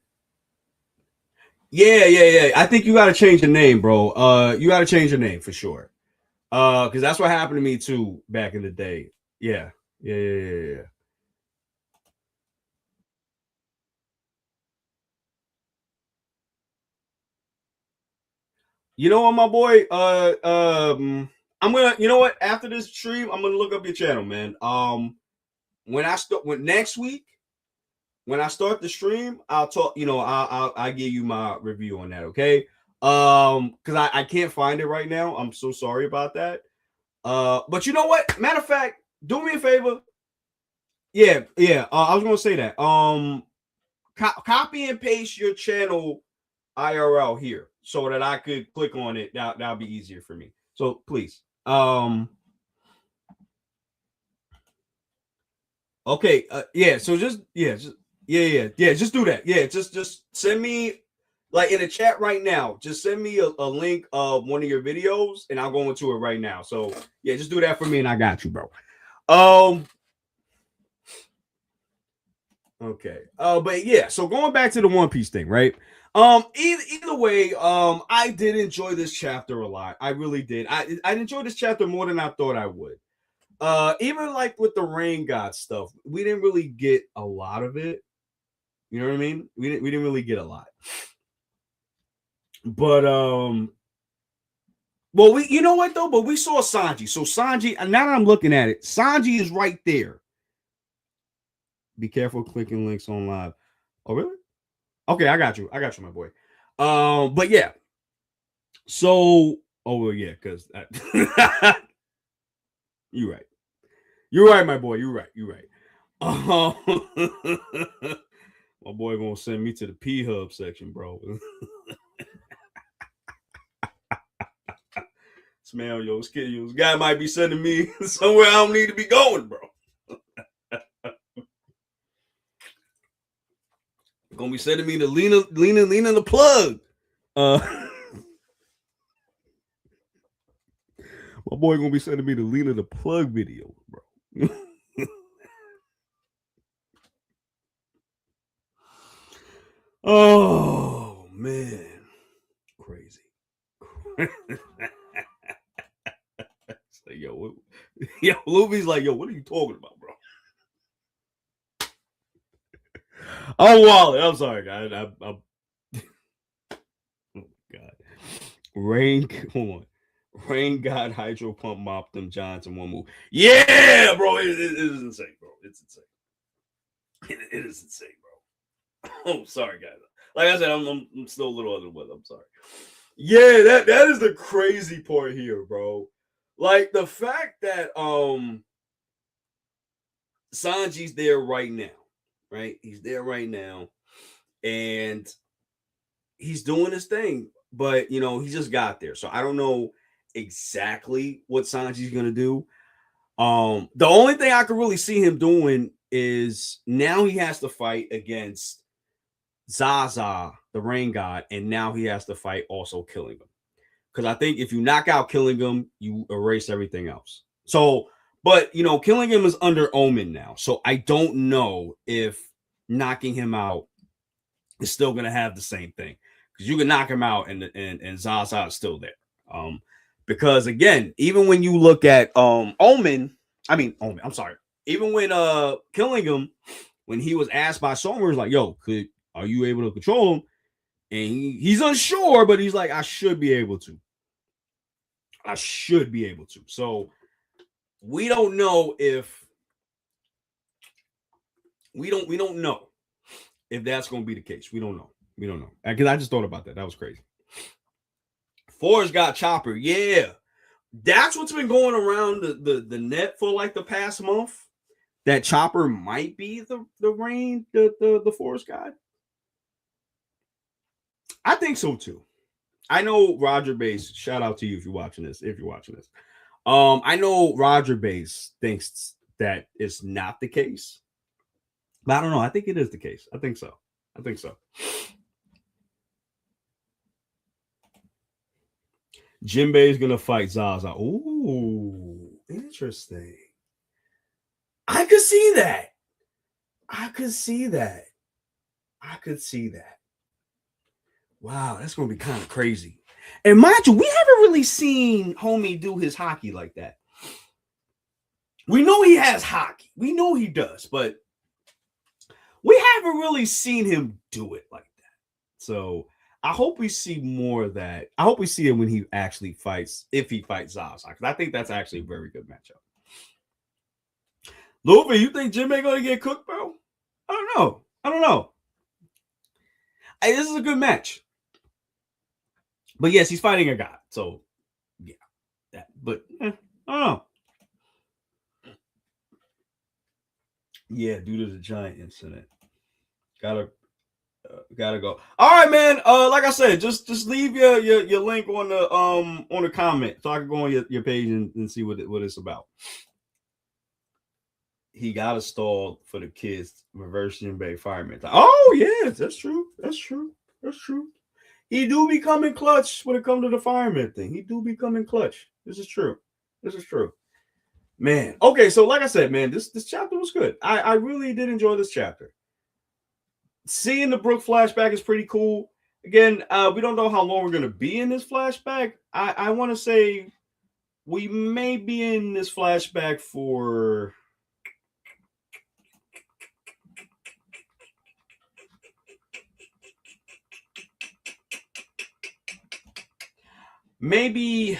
Yeah. I think you got to change the name, bro. You got to change your name for sure. Because that's what happened to me too back in the day. Yeah. You know what, my boy? I'm gonna, you know what? After this stream, I'm gonna look up your channel, man. When next week, when I start the stream, I'll talk. You know, I'll give you my review on that. Okay. Because I can't find it right now. I'm so sorry about that. But you know what? Matter of fact, do me a favor. Yeah. I was gonna say that. Copy and paste your channel IRL here so that I could click on it. That'll be easier for me. So please. Okay. Yeah. So just just do that. Yeah. Just send me like in the chat right now. Just send me a link of one of your videos, and I'll go into it right now. So yeah, just do that for me, and I got you, bro. Okay. But yeah. So going back to the One Piece thing, right? Either way, I did enjoy this chapter a lot. I really did. I enjoyed this chapter more than I thought I would. Even like with the Rain God stuff, we didn't really get a lot of it. You know what I mean? We didn't really get a lot. But well, you know what though? But we saw Sanji. So Sanji, now that I'm looking at it, Sanji is right there. Be careful clicking links on live. Oh, really? Okay, I got you, my boy. But yeah. So, well, yeah, because you're right. You're right, my boy. You're right. My boy gonna send me to the P Hub section, bro. Smell yo, this guy might be sending me somewhere I don't need to be going, bro. Gonna be sending me to Lena the plug. My boy gonna be sending me the Lena the plug video, bro. Oh man, crazy. It's like, Luffy's like, what are you talking about, bro? Oh, Wally, I'm sorry, guys. I'm oh God. Hold on. Rain God hydro pump mop them giants in one move. Yeah, bro. It is insane, bro. It's insane. It is insane, bro. Oh, sorry, guys. Like I said, I'm still a little under the weather. I'm sorry. Yeah, that is the crazy part here, bro. Like the fact that Sanji's there right now, right? He's there right now, and he's doing his thing, but you know, he just got there. So I don't know exactly what Sanji's gonna do. The only thing I could really see him doing is now he has to fight against Zaza, the Rain God, and now he has to fight also Killing him. Because I think if you knock out Killing him, you erase everything else. So, but you know, Killing him is under Omen now. So I don't know if knocking him out is still gonna have the same thing. Because you can knock him out and Zaza is still there. Because again, even when you look at Omen, I'm sorry. Even when Killing him, when he was asked by Soma, like, yo, are you able to control him? And he's unsure, but he's like, I should be able to. So we don't know if we don't know if that's going to be the case. We don't know. Because I just thought about that. That was crazy. Forrest got Chopper. Yeah. That's what's been going around the net for like the past month. That Chopper might be the Forest God. I think so too. I know Roger Base. Shout out to you if you're watching this. I know Roger Base thinks that it's not the case, but I don't know. I think it is the case. I think so. Jinbei is gonna fight Zaza. Ooh, interesting. I could see that. Wow, that's gonna be kind of crazy. And mind you, we haven't really seen Homie do his hockey like that. We know he has hockey. We know he does, but we haven't really seen him do it like that. So I hope we see more of that. I hope we see it when he actually fights, if he fights Zaza, because I think that's actually a very good matchup. Luffy, you think Jim ain't gonna get cooked, bro? I don't know. I don't know. Hey, this is a good match. But yes, he's fighting a god. So yeah. That, but I don't know. Yeah, due to the giant incident. Gotta go. All right, man. Like I said, just leave your link on the comment so I can go on your page and see what it's about. He got a stall for the kids reverse Jinbei fireman. Oh yes, that's true. That's true. That's true. He do become in clutch when it comes to the fireman thing. He do become in clutch. This is true. This is true. Man. Okay, so like I said, man, this chapter was good. I really did enjoy this chapter. Seeing the Brook flashback is pretty cool. Again, we don't know how long we're gonna be in this flashback. I want to say we may be in this flashback for maybe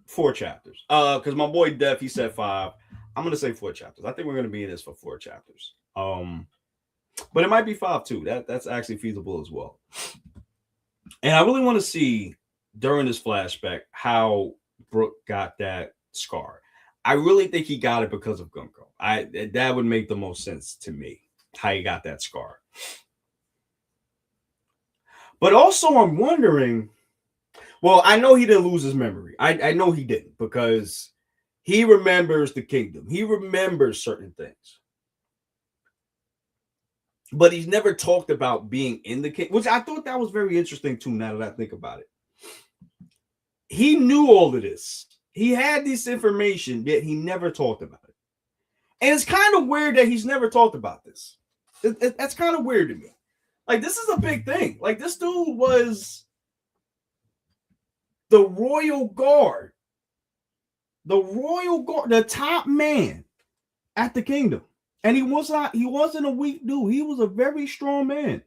4 chapters. Because my boy Def, he said 5. I'm gonna say 4 chapters. I think we're gonna be in this for 4 chapters. But it might be 5 too. That's actually feasible as well. And I really want to see during this flashback how Brook got that scar. I really think he got it because of Gunko. That would make the most sense to me, how he got that scar. But also, I'm wondering. Well, I know he didn't lose his memory. I know he didn't, because he remembers the kingdom. He remembers certain things. But he's never talked about being in the kingdom, which I thought that was very interesting too, now that I think about it. He knew all of this. He had this information, yet he never talked about it. And it's kind of weird that he's never talked about this. That's kind of weird to me. Like, this is a big thing. Like, this dude was the royal guard. The royal guard, the top man at the kingdom. And he wasn't a weak dude. He was a very strong man.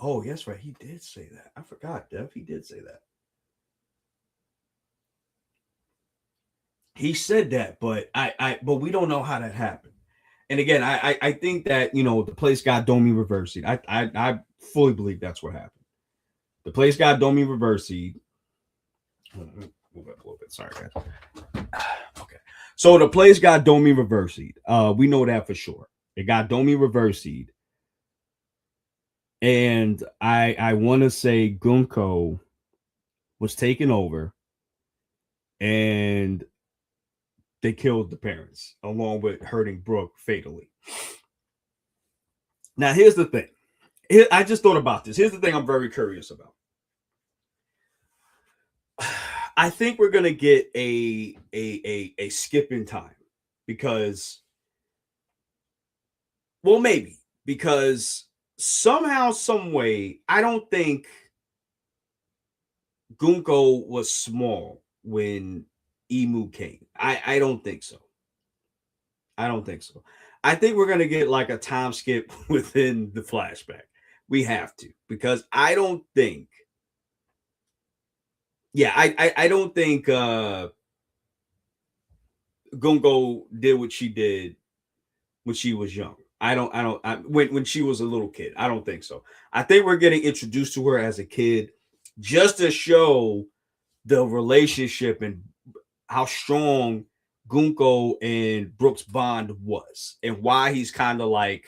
Oh, yes, right. He did say that. I forgot, Dev. He did say that. He said that, but but we don't know how that happened. And again, I think that, the place got Domi reversed. I fully believe that's what happened. The place got Domi reversed. Move up a little bit. Sorry, guys. Okay. So the place got Domi reversed. We know that for sure. It got Domi reversed. And I want to say Gunko was taken over, and they killed the parents along with hurting Brook fatally. Now, here's the thing. I just thought about this. Here's the thing I'm very curious about. I think we're gonna get a skip in time, because, well, maybe because somehow, some way, I don't think Gunko was small when Imu came. I don't think so. I don't think so. I think we're gonna get like a time skip within the flashback. We have to, because I don't think. Yeah, I don't think Gunko did what she did when she was young. When she was a little kid. I don't think so. I think we're getting introduced to her as a kid, just to show the relationship and how strong Gunko and Brook's bond was, and why he's kind of like,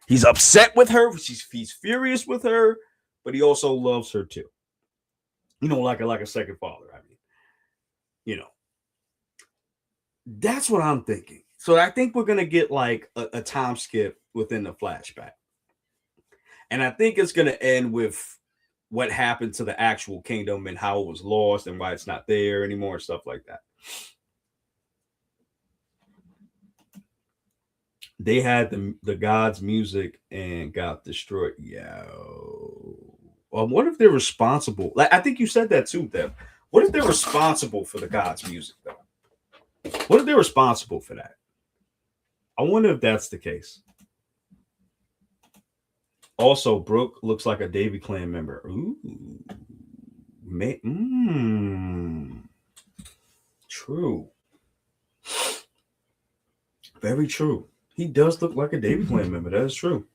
he's upset with her. He's furious with her, but he also loves her too. Like a second father. I mean, that's what I'm thinking. So I think we're gonna get like a time skip within the flashback, and I think it's gonna end with what happened to the actual kingdom and how it was lost and why it's not there anymore and stuff like that. They had the gods' music and got destroyed. Yeah. What if they're responsible? Like, I think you said that too, Deb. What if they're responsible for the gods' music, though? What if they're responsible for that? I wonder if that's the case. Also, Brooke looks like a Davy Clan member. Ooh, true. Very true. He does look like a Davy Clan member. That is true.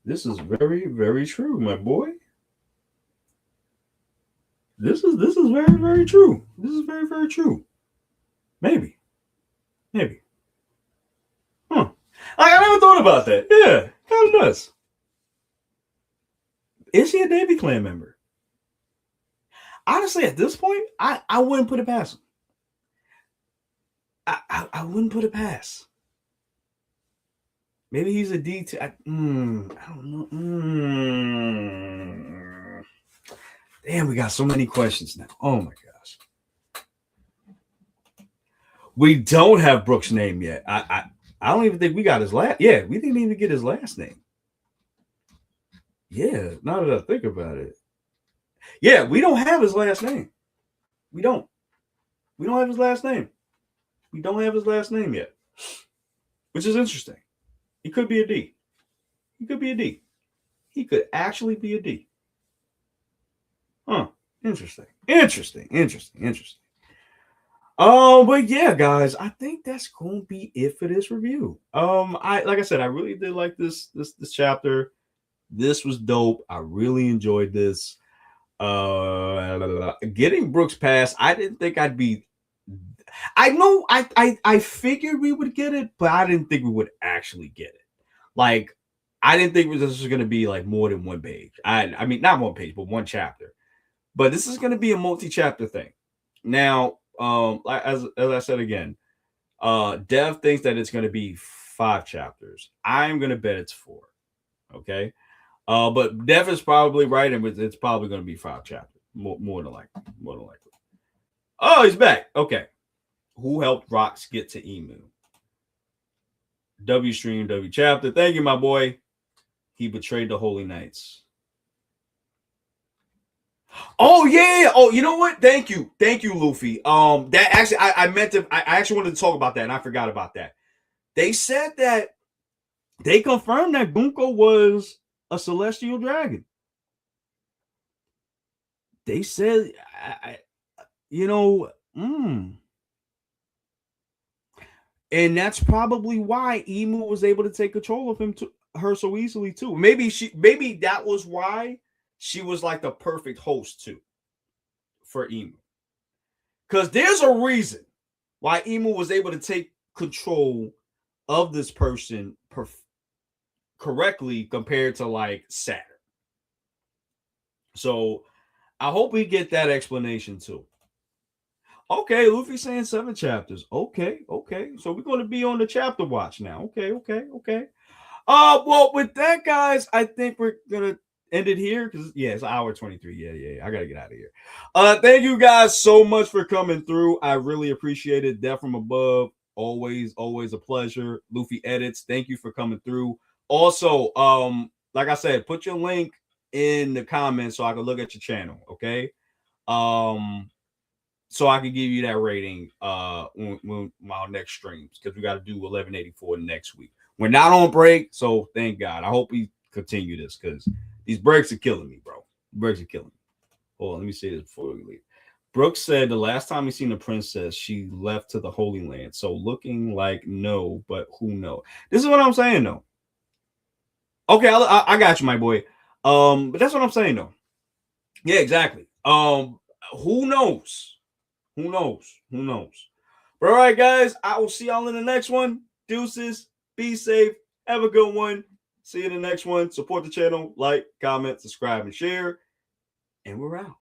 This is very, very true, my boy. This is very, very true. This is very, very true. Maybe. Huh. I never thought about that. Yeah, kind of does. Is he a Davy Clan member? Honestly, at this point, I wouldn't put it past him. I wouldn't put it past. Maybe he's a D2. I don't know. Damn, we got so many questions now. Oh my gosh. We don't have Brooks' name yet. I don't even think we got his last. Yeah, we didn't even get his last name. Yeah, now that I think about it. Yeah, we don't have his last name. We don't have his last name. We don't have his last name yet, which is interesting. He could be a D. He could be a D. He could actually be a D. Huh. Interesting. But yeah, guys, I think that's gonna be it for this review. Like I said, I really did like this chapter. This was dope. I really enjoyed this. Getting Brooks past, I didn't think I'd be. I know I figured we would get it, but I didn't think we would actually get it. Like, I didn't think this was gonna be like more than one page. I mean, not one page, but one chapter. But this is gonna be a multi-chapter thing. Now, like as I said again, Dev thinks that it's gonna be 5 chapters. I'm gonna bet it's 4. Okay. But Dev is probably right, and it's probably going to be 5 chapters, more than likely. Oh, he's back. Okay. Who helped Rocks get to Emu? W stream, W chapter. Thank you, my boy. He betrayed the Holy Knights. Oh yeah. Oh, you know what? Thank you, Luffy. That actually, I meant to. I actually wanted to talk about that, and I forgot about that. They said that they confirmed that Bunko was a celestial dragon. They said, and that's probably why Emu was able to take control of her so easily too. Maybe that was why she was like the perfect host too for Emu. Because there's a reason why Emu was able to take control of this person correctly compared to like Saturn. So I hope we get that explanation too. Okay, Luffy saying 7 chapters. Okay. So we're going to be on the chapter watch now. Okay. Well, with that, guys, I think we're gonna end it here because it's hour 23. Yeah. I gotta get out of here. Thank you guys so much for coming through. I really appreciate it. Death from above, always a pleasure. Luffy edits. Thank you for coming through. Also, like I said, put your link in the comments so I can look at your channel. Okay. So I can give you that rating when our next streams, because we got to do 1184 next week. We're not on break, so thank God. I hope we continue this because these breaks are killing me, bro. Breaks are killing me. Hold on, let me say this before we leave. Brooks said the last time he seen the princess, she left to the Holy Land. So looking like no, but who knows? This is what I'm saying though. Okay, I got you, my boy. But that's what I'm saying though. Yeah, exactly. Who knows? Who knows? But all right, guys, I will see y'all in the next one. Deuces. Be safe. Have a good one. See you in the next one. Support the channel. Like, comment, subscribe, and share. And we're out.